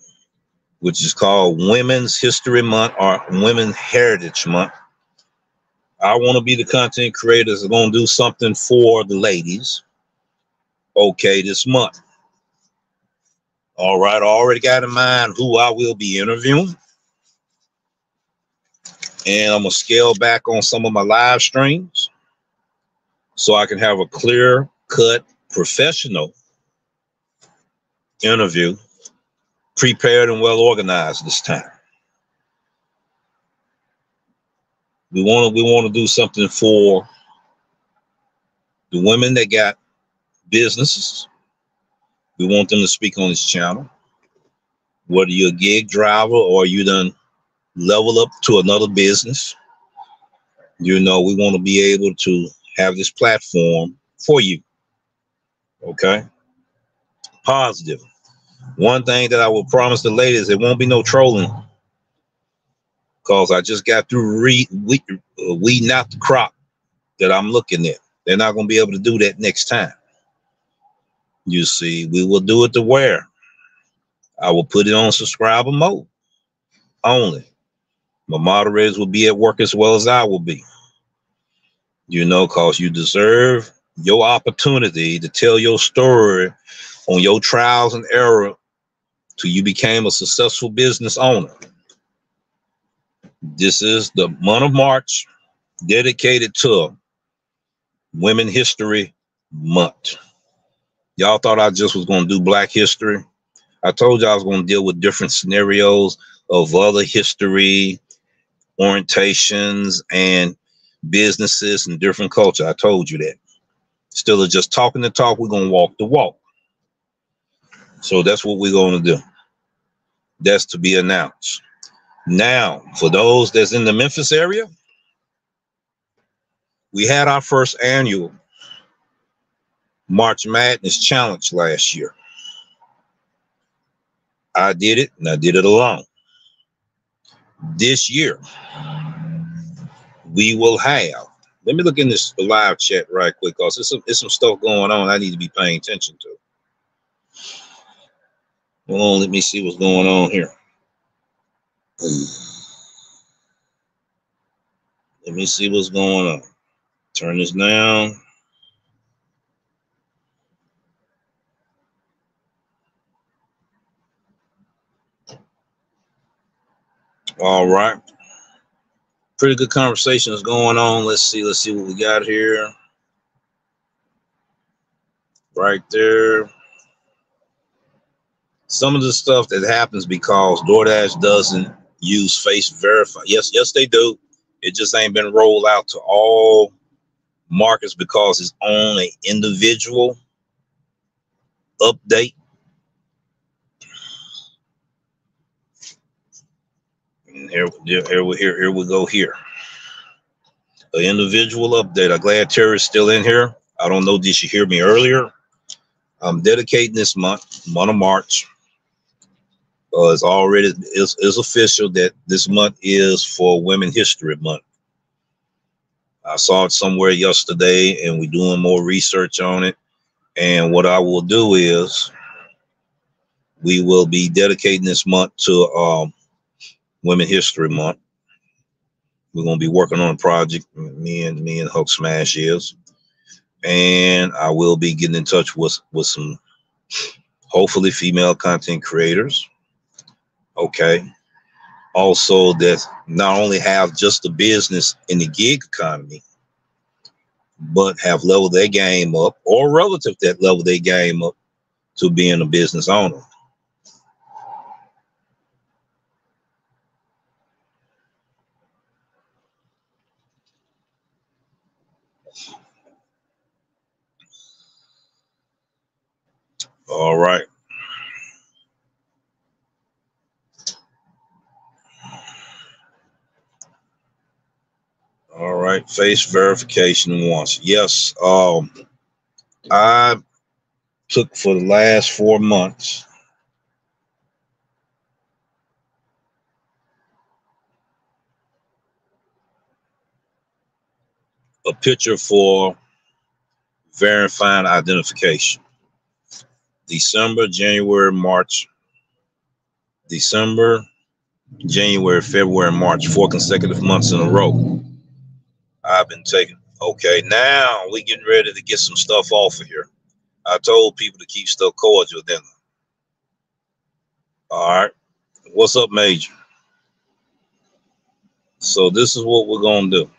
which is called Women's History Month or Women's Heritage Month. I want to be the content creator that's going to do something for the ladies, okay, this month. All right, I already got in mind who I will be interviewing. And I'm going to scale back on some of my live streams so I can have a clear cut professional interview, prepared and well organized this time. We want to do something for the women that got businesses. We want them to speak on this channel. Whether you're a gig driver or you done level up to another business, you know, we want to be able to have this platform for you. Okay. Positive. One thing that I will promise the ladies, there won't be no trolling, because I just got through weeding out the crop that I'm looking at. They're not going to be able to do that next time. You see, we will do it to where I will put it on subscriber mode only. My moderators will be at work as well as I will be. You know, because you deserve your opportunity to tell your story on your trials and error till you became a successful business owner. This is the month of March dedicated to Women History Month. Y'all thought I just was going to do Black history. I told you I was going to deal with different scenarios of other history, orientations, and businesses and different culture. I told you that. Instead of just talking the talk, we're going to walk the walk. So that's what we're going to do. That's to be announced. Now, for those that's in the Memphis area, we had our first annual March Madness Challenge last year. I did it, and I did it alone. This year, we will have, let me look in this live chat right quick, because there's some stuff going on I need to be paying attention to. Hold on, let me see what's going on here. Let me see what's going on. Turn this down. All right. Pretty good conversation is going on. Let's see what we got here. Right there. Some of the stuff that happens because Doordash doesn't use face verify. Yes, they do. It just ain't been rolled out to all markets because it's on an individual update. And here we go here. An individual update. I'm glad Terry's still in here. I don't know, did she hear me earlier? I'm dedicating this month of March. It's official that this month is for Women History Month. I saw it somewhere yesterday, and we're doing more research on it. And what I will do is we will be dedicating this month to Women History Month. We're going to be working on a project, me and Huck Smash is. And I will be getting in touch with some hopefully female content creators. Okay. Also, that not only have just the business in the gig economy, but have leveled their game up, or relative to that level their game up to being a business owner. All right. All right. Face verification once. Yes. I took for the last 4 months a picture for verifying identification. December, January, March. December, January, February, March, 4 consecutive months in a row. I've been taking. Okay, now we getting ready to get some stuff off of here. I told people to keep stuff cordial, didn't I? All right. What's up, Major? So this is what we're going to do.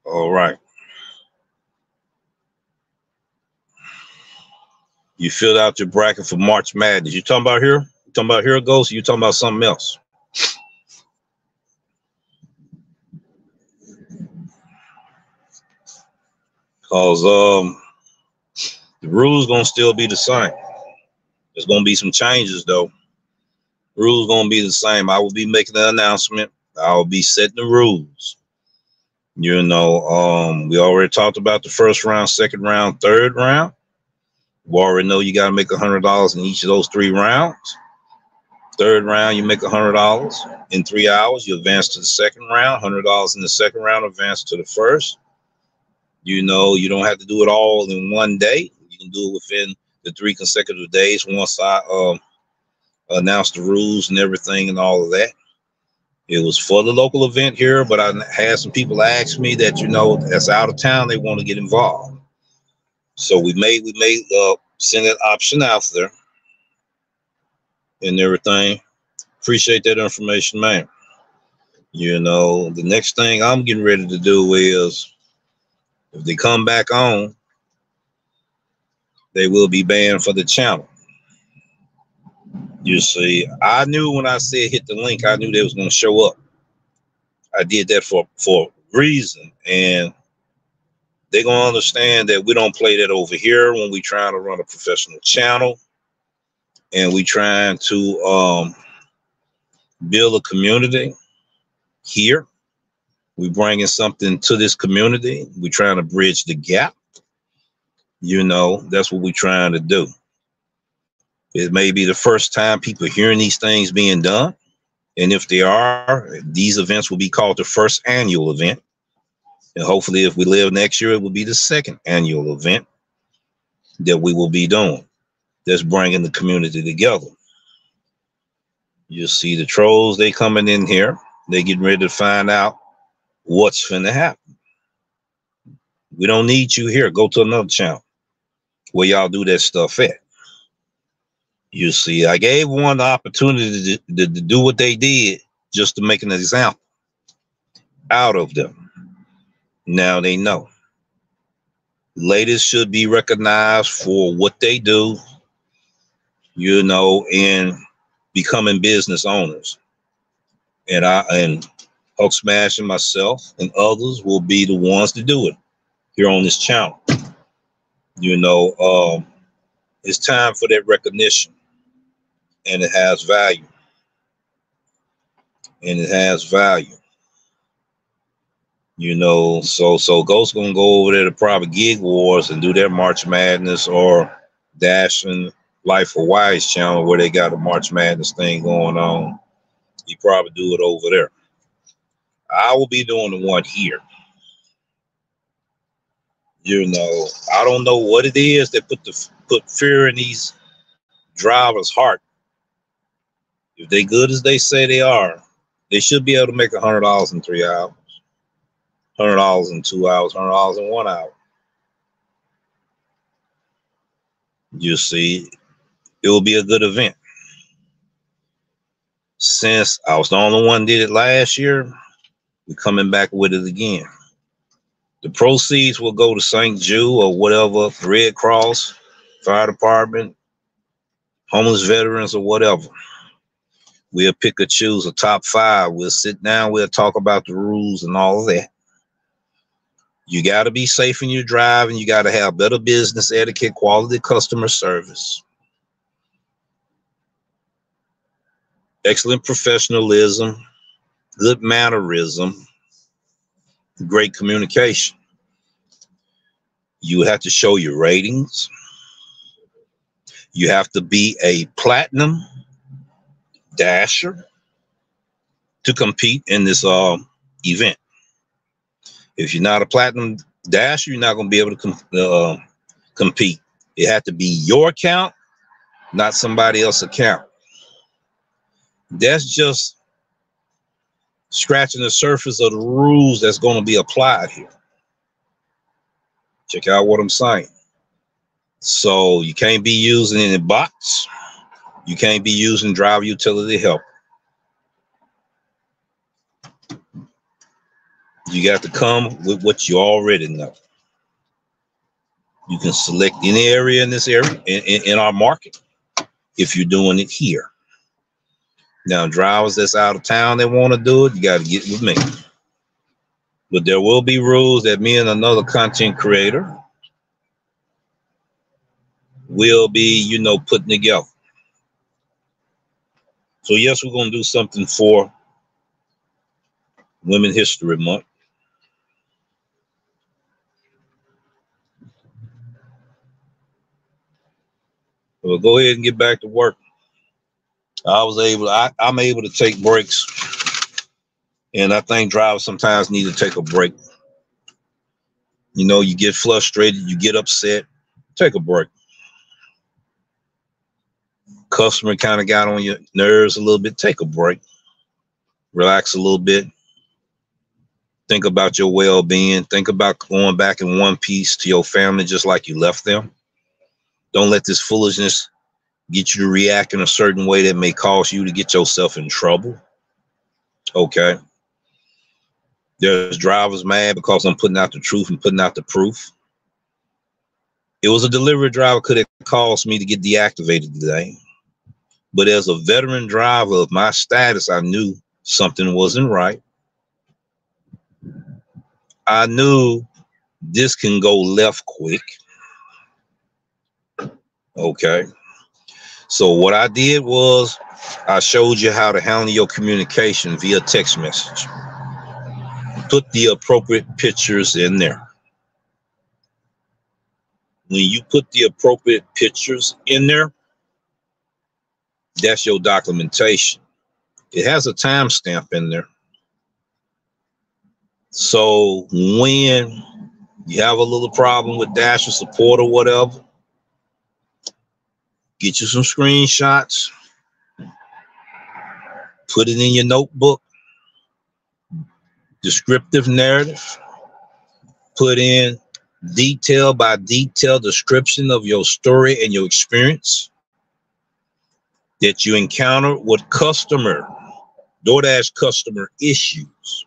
All right. You filled out your bracket for March Madness. You talking about here? You talking about here goes? Or you talking about something else? Because the rules gonna still be the same. There's gonna be some changes though. Rules gonna be the same. I will be making an announcement. I will be setting the rules. You know, we already talked about the first round, second round, third round. We already know you got to make $100 in each of those 3 rounds. Third round, you make $100 in 3 hours. You advance to the second round, $100 in the second round, advance to the first. You know, you don't have to do it all in one day. You can do it within the 3 consecutive days once I announced the rules and everything and all of that. It was for the local event here, but I had some people ask me that, you know, that's out of town, they want to get involved. So we made send that option out there and everything. Appreciate that information, man. You know, the next thing I'm getting ready to do is, if they come back on, they will be banned for the channel. You see, I knew when I said hit the link, I knew they was going to show up. I did that for a reason, and they're going to understand that we don't play that over here when we trying to run a professional channel, and we trying to build a community here. We bringing something to this community. We trying to bridge the gap. You know, that's what we're trying to do. It may be the first time people are hearing these things being done. And if they are, these events will be called the first annual event. And hopefully, if we live next year, it will be the second annual event that we will be doing. That's bringing the community together. You see the trolls, they coming in here. They getting ready to find out what's finna happen. We don't need you here. Go to another channel where y'all do that stuff at. You see, I gave one the opportunity to do what they did just to make an example out of them. Now they know. Ladies should be recognized for what they do, you know, in becoming business owners. And Hulk Smash and myself and others will be the ones to do it here on this channel. You know, it's time for that recognition. And it has value. And it has value. You know, so Ghost gonna go over there to probably Gig Wars and do their March Madness, or Dash and Life for Wise channel where they got a March Madness thing going on. He probably do it over there. I will be doing the one here. You know, I don't know what it is that put fear in these drivers' heart. If they good as they say they are, they should be able to make $100 in 3 hours, $100 in 2 hours, $100 in 1 hour. You see, it will be a good event. Since I was the only one did it last year, we're coming back with it again. The proceeds will go to St. Jude or whatever, Red Cross, Fire Department, homeless veterans, or whatever. We'll pick or choose a top 5. We'll sit down. We'll talk about the rules and all of that. You got to be safe in your driving. You got to have better business etiquette, quality customer service, excellent professionalism, good mannerism, great communication. You have to show your ratings. You have to be a platinum dasher to compete in this event. If you're not a platinum dasher, you're not going to be able to compete. It has to be your account, not somebody else's account. That's just scratching the surface of the rules that's going to be applied here. Check out what I'm saying. So you can't be using any bots. You can't be using driver utility help. You got to come with what you already know. You can select any area in this area in our market if you're doing it here. Now, drivers that's out of town that want to do it, you got to get with me. But there will be rules that me and another content creator will be, you know, putting together. So yes, we're going to do something for Women's History Month. We'll go ahead and get back to work. I'm able to take breaks, and I think drivers sometimes need to take a break. You know, you get frustrated, you get upset, take a break. Customer kind of got on your nerves a little bit, take a break. Relax a little bit. Think about your well-being. Think about going back in one piece to your family just like you left them. Don't let this foolishness get you to react in a certain way that may cause you to get yourself in trouble. Okay. There's drivers mad because I'm putting out the truth and putting out the proof. It was a delivery driver could have caused me to get deactivated today. But as a veteran driver of my status, I knew something wasn't right. I knew this can go left quick. Okay. So what I did was I showed you how to handle your communication via text message. Put the appropriate pictures in there. When you put the appropriate pictures in there, that's your documentation. It has a timestamp in there. So when you have a little problem with Dasher support or whatever, get you some screenshots, put it in your notebook, descriptive narrative, put in detail by detail description of your story and your experience that you encounter with Doordash customer issues.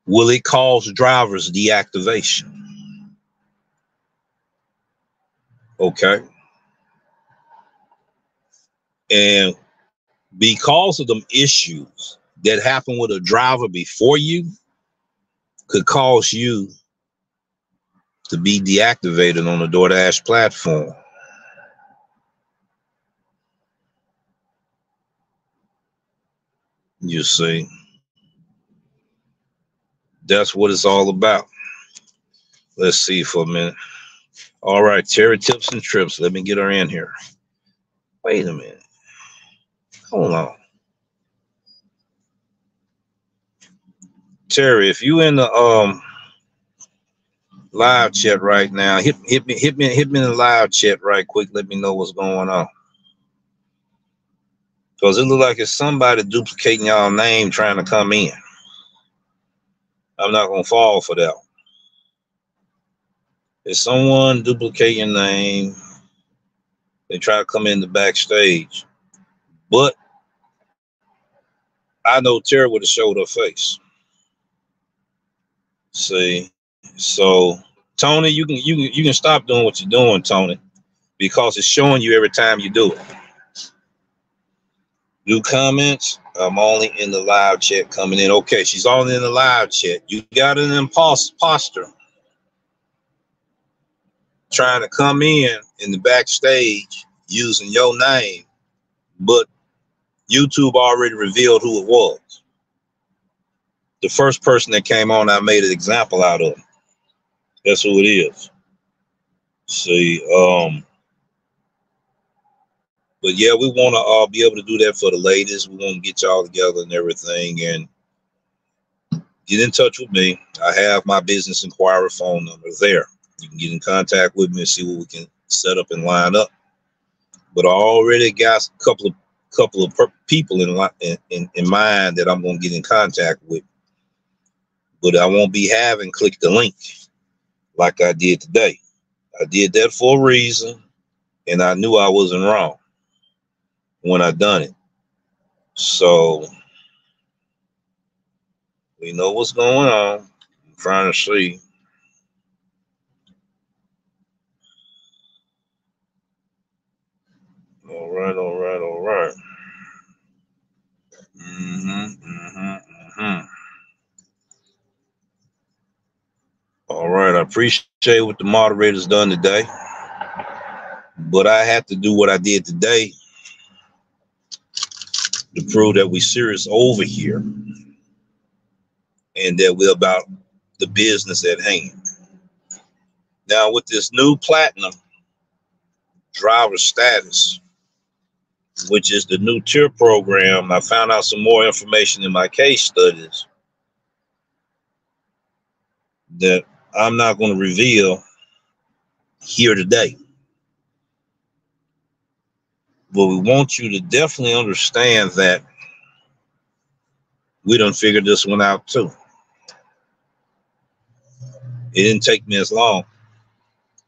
Will it cause drivers deactivation? Okay. And because of them issues that happened with a driver before you could cause you to be deactivated on the Doordash platform. You see, that's what it's all about. Let's see for a minute. All right, Terry Tips and Trips. Let me get her in here. Wait a minute. Hold on. Terry, if you in the live chat right now, hit me in the live chat right quick. Let me know what's going on. Because it look like it's somebody duplicating y'all name trying to come in. I'm not gonna fall for that. If someone duplicating your name, they try to come in the backstage. But I know Terry would have showed her face. See, so Tony, you can stop doing what you're doing, Tony, because it's showing you every time you do it. Do comments. I'm only in the live chat coming in. Okay, she's only in the live chat. You got an imposter trying to come in the backstage using your name, but YouTube already revealed who it was. The first person that came on, I made an example out of. That's who it is. See, but yeah, we want to be able to do that for the ladies. We want to get y'all together and everything, and get in touch with me. I have my business inquiry phone number there. You can get in contact with me and see what we can set up and line up. But I already got a couple of people in mind that I'm going to get in contact with. But I won't be having click the link like I did today. I did that for a reason, and I knew I wasn't wrong when I done it. So We know what's going on. I'm trying to see. All right, all right, all right. All right, I appreciate what the moderator's done today, but I had to do what I did today to prove that we're serious over here and that we're about the business at hand. Now, with this new platinum driver status, which is the new tier program, I found out some more information in my case studies that I'm not going to reveal here today. But we want you to definitely understand that we done figured this one out too. It didn't take me as long.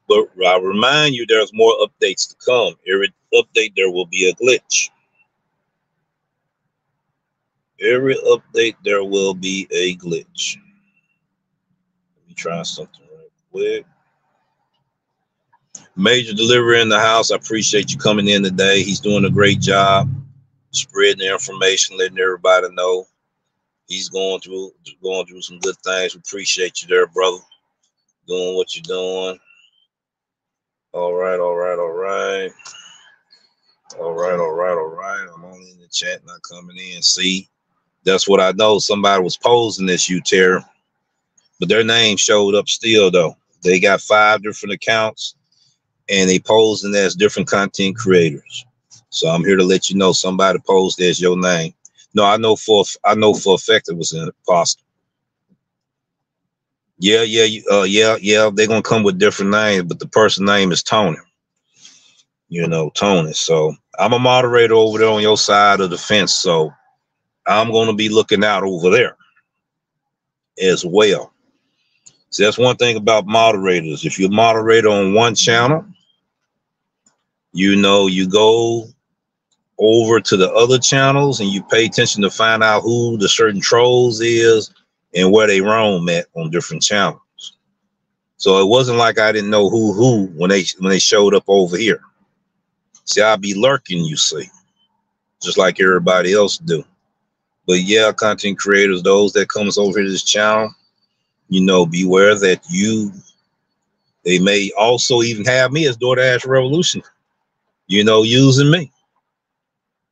But I remind you, there's more updates to come. Every update, there will be a glitch. Every update, there will be a glitch. Let me try something real quick. Major delivery in the house. I appreciate you coming in today. He's doing a great job spreading the information, letting everybody know. He's going through some good things. We appreciate you there, brother. Doing what you're doing. All right, all right, all right. All right, all right, all right. I'm only in the chat, not coming in. See, that's what I know. Somebody was posing this, you Terry, but their name showed up still though. They got 5 different accounts and they posing as different content creators. So I'm here to let you know somebody posed as your name. No, I know for a fact it was an imposter. Yeah, yeah. They're gonna come with different names, but the person's name is Tony. You know, Tony. So I'm a moderator over there on your side of the fence. So I'm gonna be looking out over there as well. So that's one thing about moderators. If you're a moderator on one channel, you know, you go over to the other channels and you pay attention to find out who the certain trolls is and where they roam at on different channels. So it wasn't like I didn't know who when they showed up over here. See, I'll be lurking, you see, just like everybody else do. But yeah, content creators, those that comes over to this channel, you know, beware that they may also even have me as Doordash Revolution, you know, using me,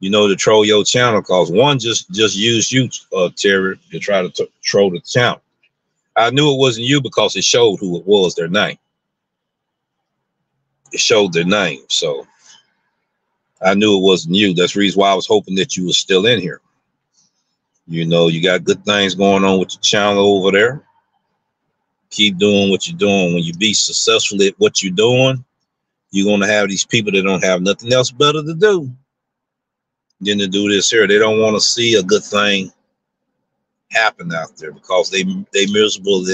you know, to troll your channel, cause one just used you, Terry, to try to troll the channel. I knew it wasn't you because it showed who it was, their name. It showed their name, so I knew it wasn't you. That's the reason why I was hoping that you were still in here. You know, you got good things going on with your channel over there. Keep doing what you're doing. When you be successful at what you're doing, you're going to have these people that don't have nothing else better to do than to do this here. They don't want to see a good thing happen out there because they miserable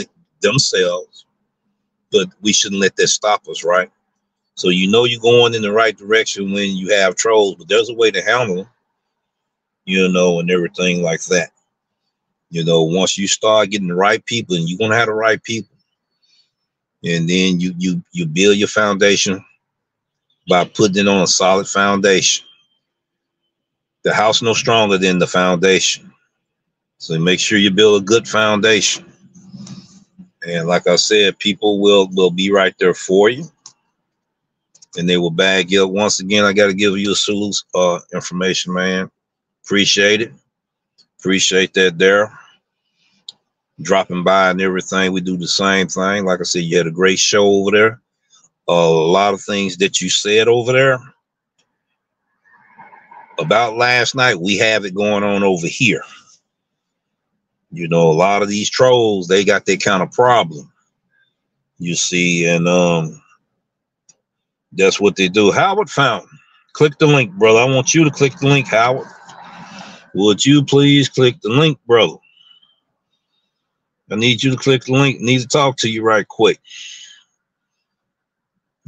themselves. But we shouldn't let that stop us, right? So you know you're going in the right direction when you have trolls, but there's a way to handle them, you know, and everything like that. You know, once you start getting the right people, and you're going to have the right people, and then you build your foundation by putting it on a solid foundation. The house no stronger than the foundation. So make sure you build a good foundation. And like I said, people will be right there for you. And they will bag you up. Once again, I got to give you a salute information, man. Appreciate it. Appreciate that there. Dropping by and everything. We do the same thing. Like I said, you had a great show over there. A lot of things that you said over there about last night, we have it going on over here. You know, a lot of these trolls, they got that kind of problem, you see, and that's what they do. Howard Fountain, click the link, brother. I want you to click the link, Howard. Would you please click the link, brother? I need you to click the link. I need to talk to you right quick.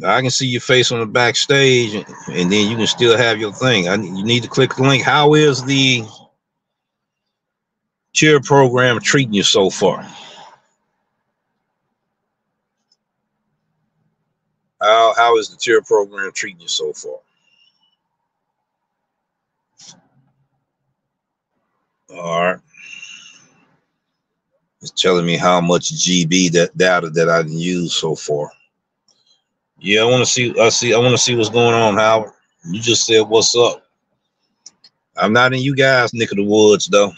I can see your face on the backstage, and then you can still have your thing. You need to click the link. How is the cheer program treating you so far? How is the cheer program treating you so far? All right. It's telling me how much GB that data that I can use so far. Yeah, I want to see. I want to see what's going on, Howard. You just said what's up. I'm not in you guys' neck of the woods though.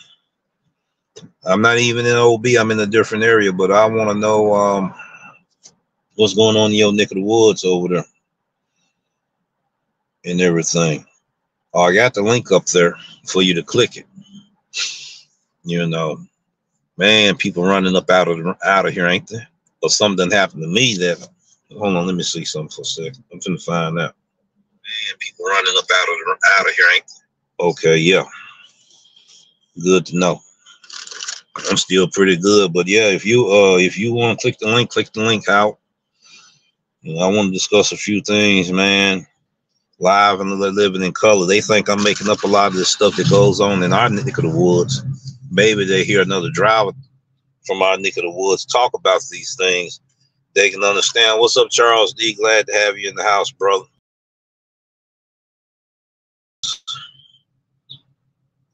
I'm not even in OB. I'm in a different area, but I want to know what's going on in your neck of the woods over there and everything. Oh, I got the link up there for you to click it. You know, man, people running up out of here, ain't they? Or something happened to me that. Hold on, let me see something for a second. I'm finna find out. Man, people running up out of here, ain't they? Okay, yeah. Good to know. I'm still pretty good, but yeah, if you want to click the link out. You know, I want to discuss a few things, man. Live and living in color. They think I'm making up a lot of this stuff that goes on in our neck of the woods. Maybe they hear another driver from our neck of the woods talk about these things. They can understand. What's up, Charles D? Glad to have you in the house, brother.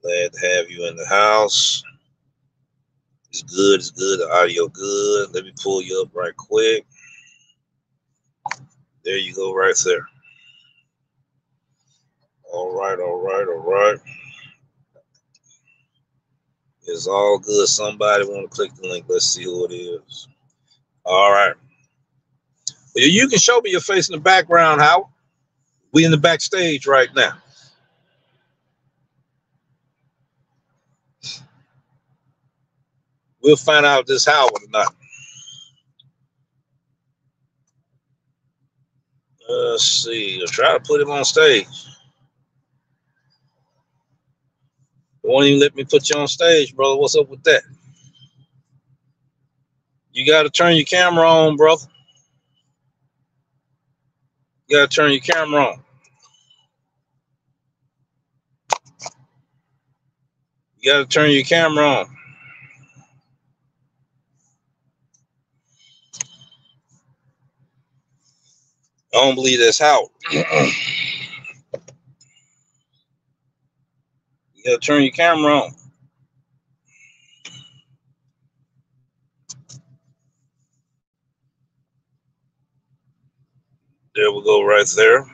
Glad to have you in the house. It's good. It's good. The audio good. Let me pull you up right quick. There you go, right there. All right, all right, all right. It's all good. Somebody want to click the link. Let's see who it is. All right. You can show me your face in the background, Howard. We in the backstage right now. We'll find out if this Howard or not. Let's see. I'll try to put him on stage. Won't even let me put you on stage, brother. What's up with that? You got to turn your camera on, brother. You got to turn your camera on. You got to turn your camera on. I don't believe that's Howard. You got to turn your camera on. There we go, right there.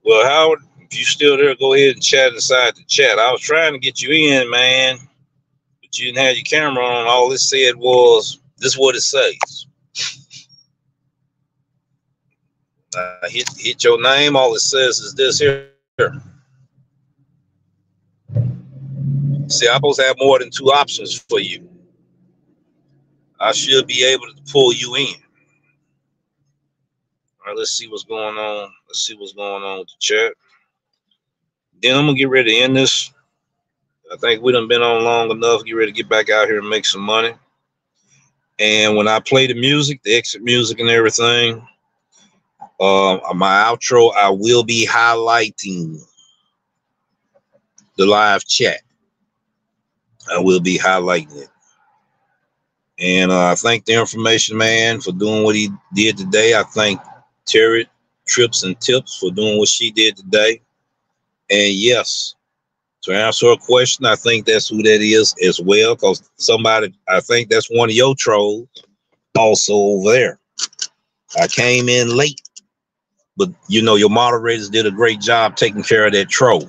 Well, Howard, if you're still there, go ahead and chat inside the chat. I was trying to get you in, man, but you didn't have your camera on. All it said was, this is what it says. Hit your name. All it says is this here. See, I'm supposed to have more than two options for you. I should be able to pull you in. All right, let's see what's going on. Let's see what's going on with the chat. Then I'm going to get ready to end this. I think we done been on long enough. Get ready to get back out here and make some money. And when I play the music, the exit music and everything, my outro, I will be highlighting the live chat. I will be highlighting it. And I thank the information man for doing what he did today. I thank Terry Trips and Tips for doing what she did today. And yes, to answer a question, I think that's who that is as well. Because somebody, I think that's one of your trolls also over there. I came in late, but you know, your moderators did a great job taking care of that troll.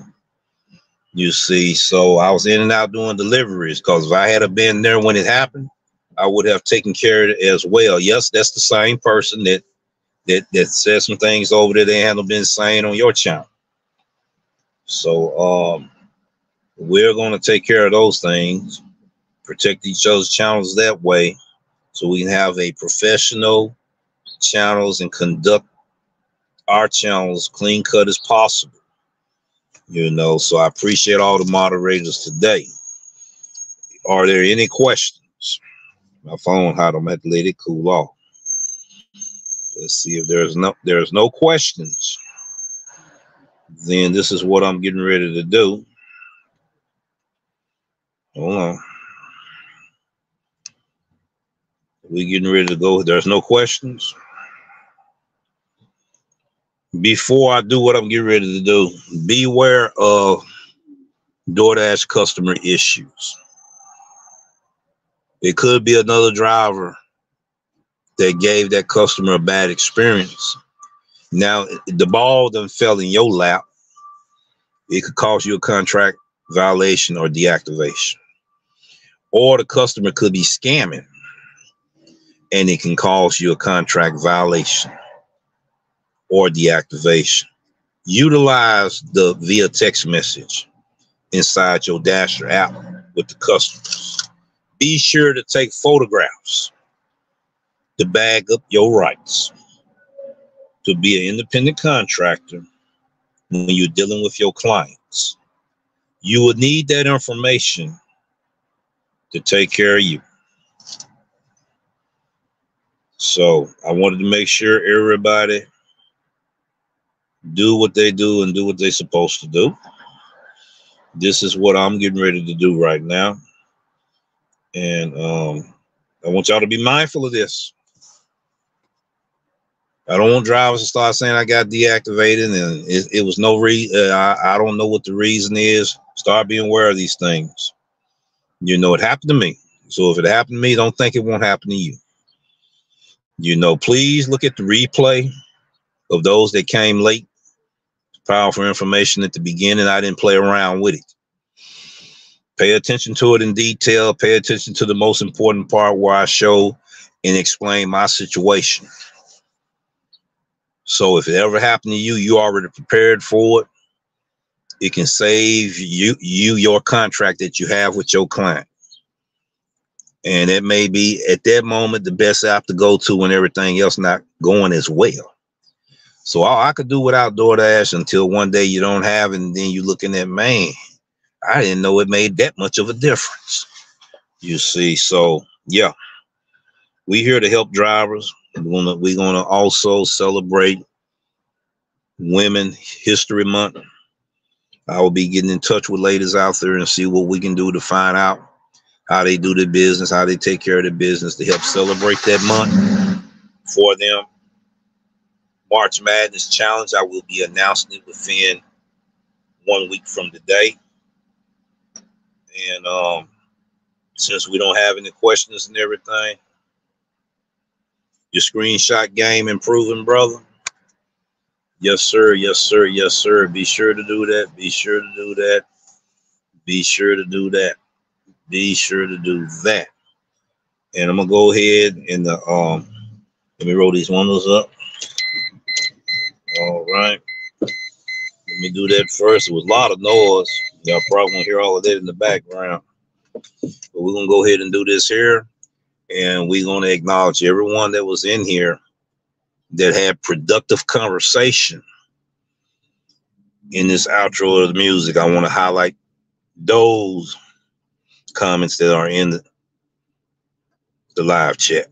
You see, so I was in and out doing deliveries because if I had been there when it happened, I would have taken care of it as well. Yes, that's the same person that said some things over there they haven't been saying on your channel. So we're going to take care of those things, protect each other's channels that way, so we can have a professional channels and conduct our channels clean cut as possible. You know, so I appreciate all the moderators today. Are there any questions? My phone hot. I'm going to have to let it cool off. Let's see if there's no questions. Then this is what I'm getting ready to do. Hold on. We getting ready to go. There's no questions. Before I do what I'm getting ready to do, beware of DoorDash customer issues. It could be another driver that gave that customer a bad experience. Now, the ball done fell in your lap. It could cause you a contract violation or deactivation. Or the customer could be scamming, and it can cause you a contract violation or deactivation. Utilize the via text message inside your Dasher app with the customers. Be sure to take photographs to bag up your rights to be an independent contractor when you're dealing with your clients. You will need that information to take care of you. So I wanted to make sure everybody do what they do and do what they're supposed to do. This is what I'm getting ready to do right now. And I want y'all to be mindful of this. I don't want drivers to start saying I got deactivated and it was no reason. I don't know what the reason is. Start being aware of these things. You know, it happened to me. So if it happened to me, don't think it won't happen to you. You know, please look at the replay of those that came late. Powerful information at the beginning. I didn't play around with it. Pay attention to it in detail. Pay attention to the most important part where I show and explain my situation. So if it ever happened to you, you already prepared for it. It can save you your contract that you have with your client. And it may be at that moment the best app to go to when everything else not going as well. So I could do without DoorDash until one day you don't have it, and then you looking at, man, I didn't know it made that much of a difference. You see, so yeah, we here to help drivers. We're gonna also celebrate Women History Month. I will be getting in touch with ladies out there and see what we can do to find out how they do their business, how they take care of their business to help celebrate that month for them. March Madness Challenge, I will be announcing it within 1 week from today. And since we don't have any questions and everything, your screenshot game improving, brother? Yes, sir. Yes, sir. Yes, sir. Be sure to do that. Be sure to do that. Be sure to do that. Be sure to do that. And I'm gonna go ahead and let me roll these windows up. All right. Let me do that first. It was a lot of noise. Y'all probably won't hear all of that in the background. But we're gonna go ahead and do this here. And we're gonna acknowledge everyone that was in here that had productive conversation in this outro of the music. I want to highlight those comments that are in the live chat.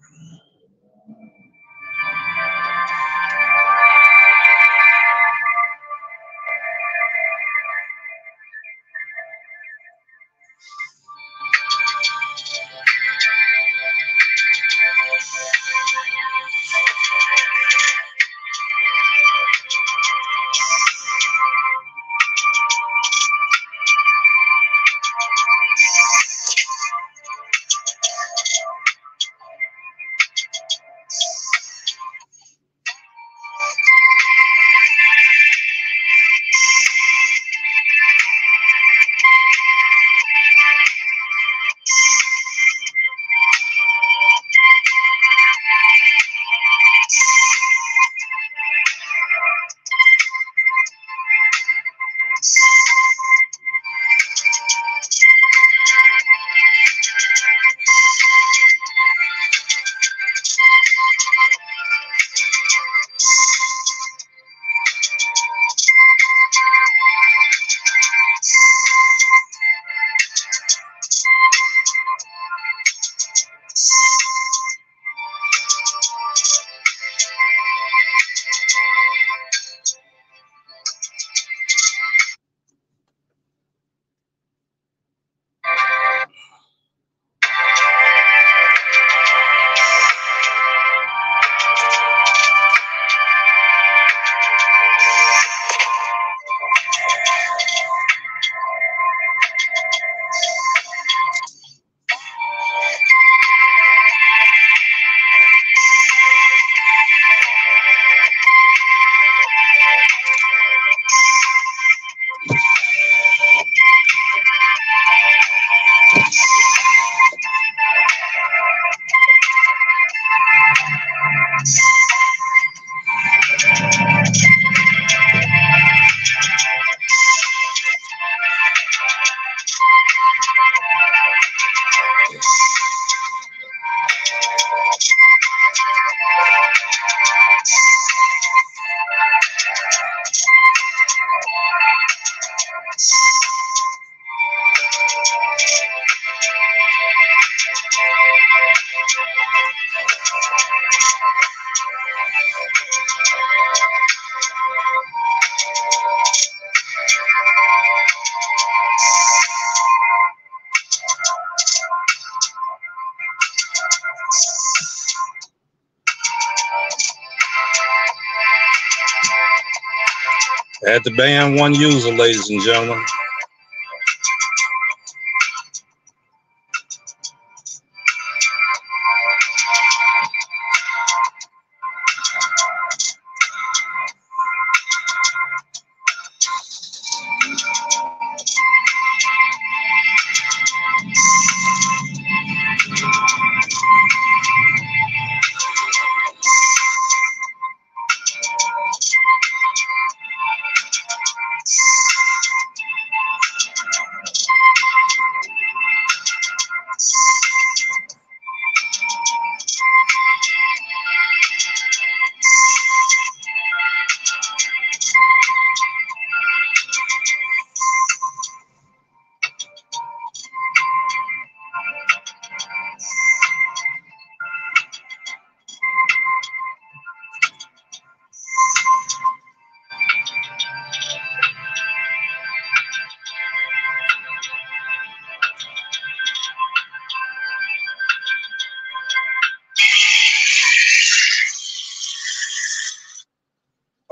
I had to ban one user, ladies and gentlemen.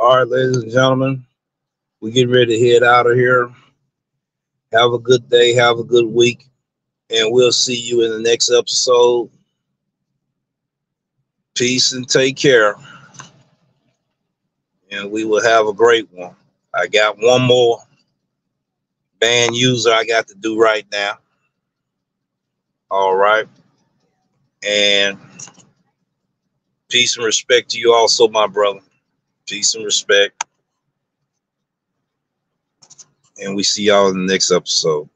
All right, ladies and gentlemen, we get ready to head out of here. Have a good day. Have a good week. And we'll see you in the next episode. Peace and take care. And we will have a great one. I got one more banned user I got to do right now. All right. And peace and respect to you also, my brother. Peace and respect. And we see y'all in the next episode.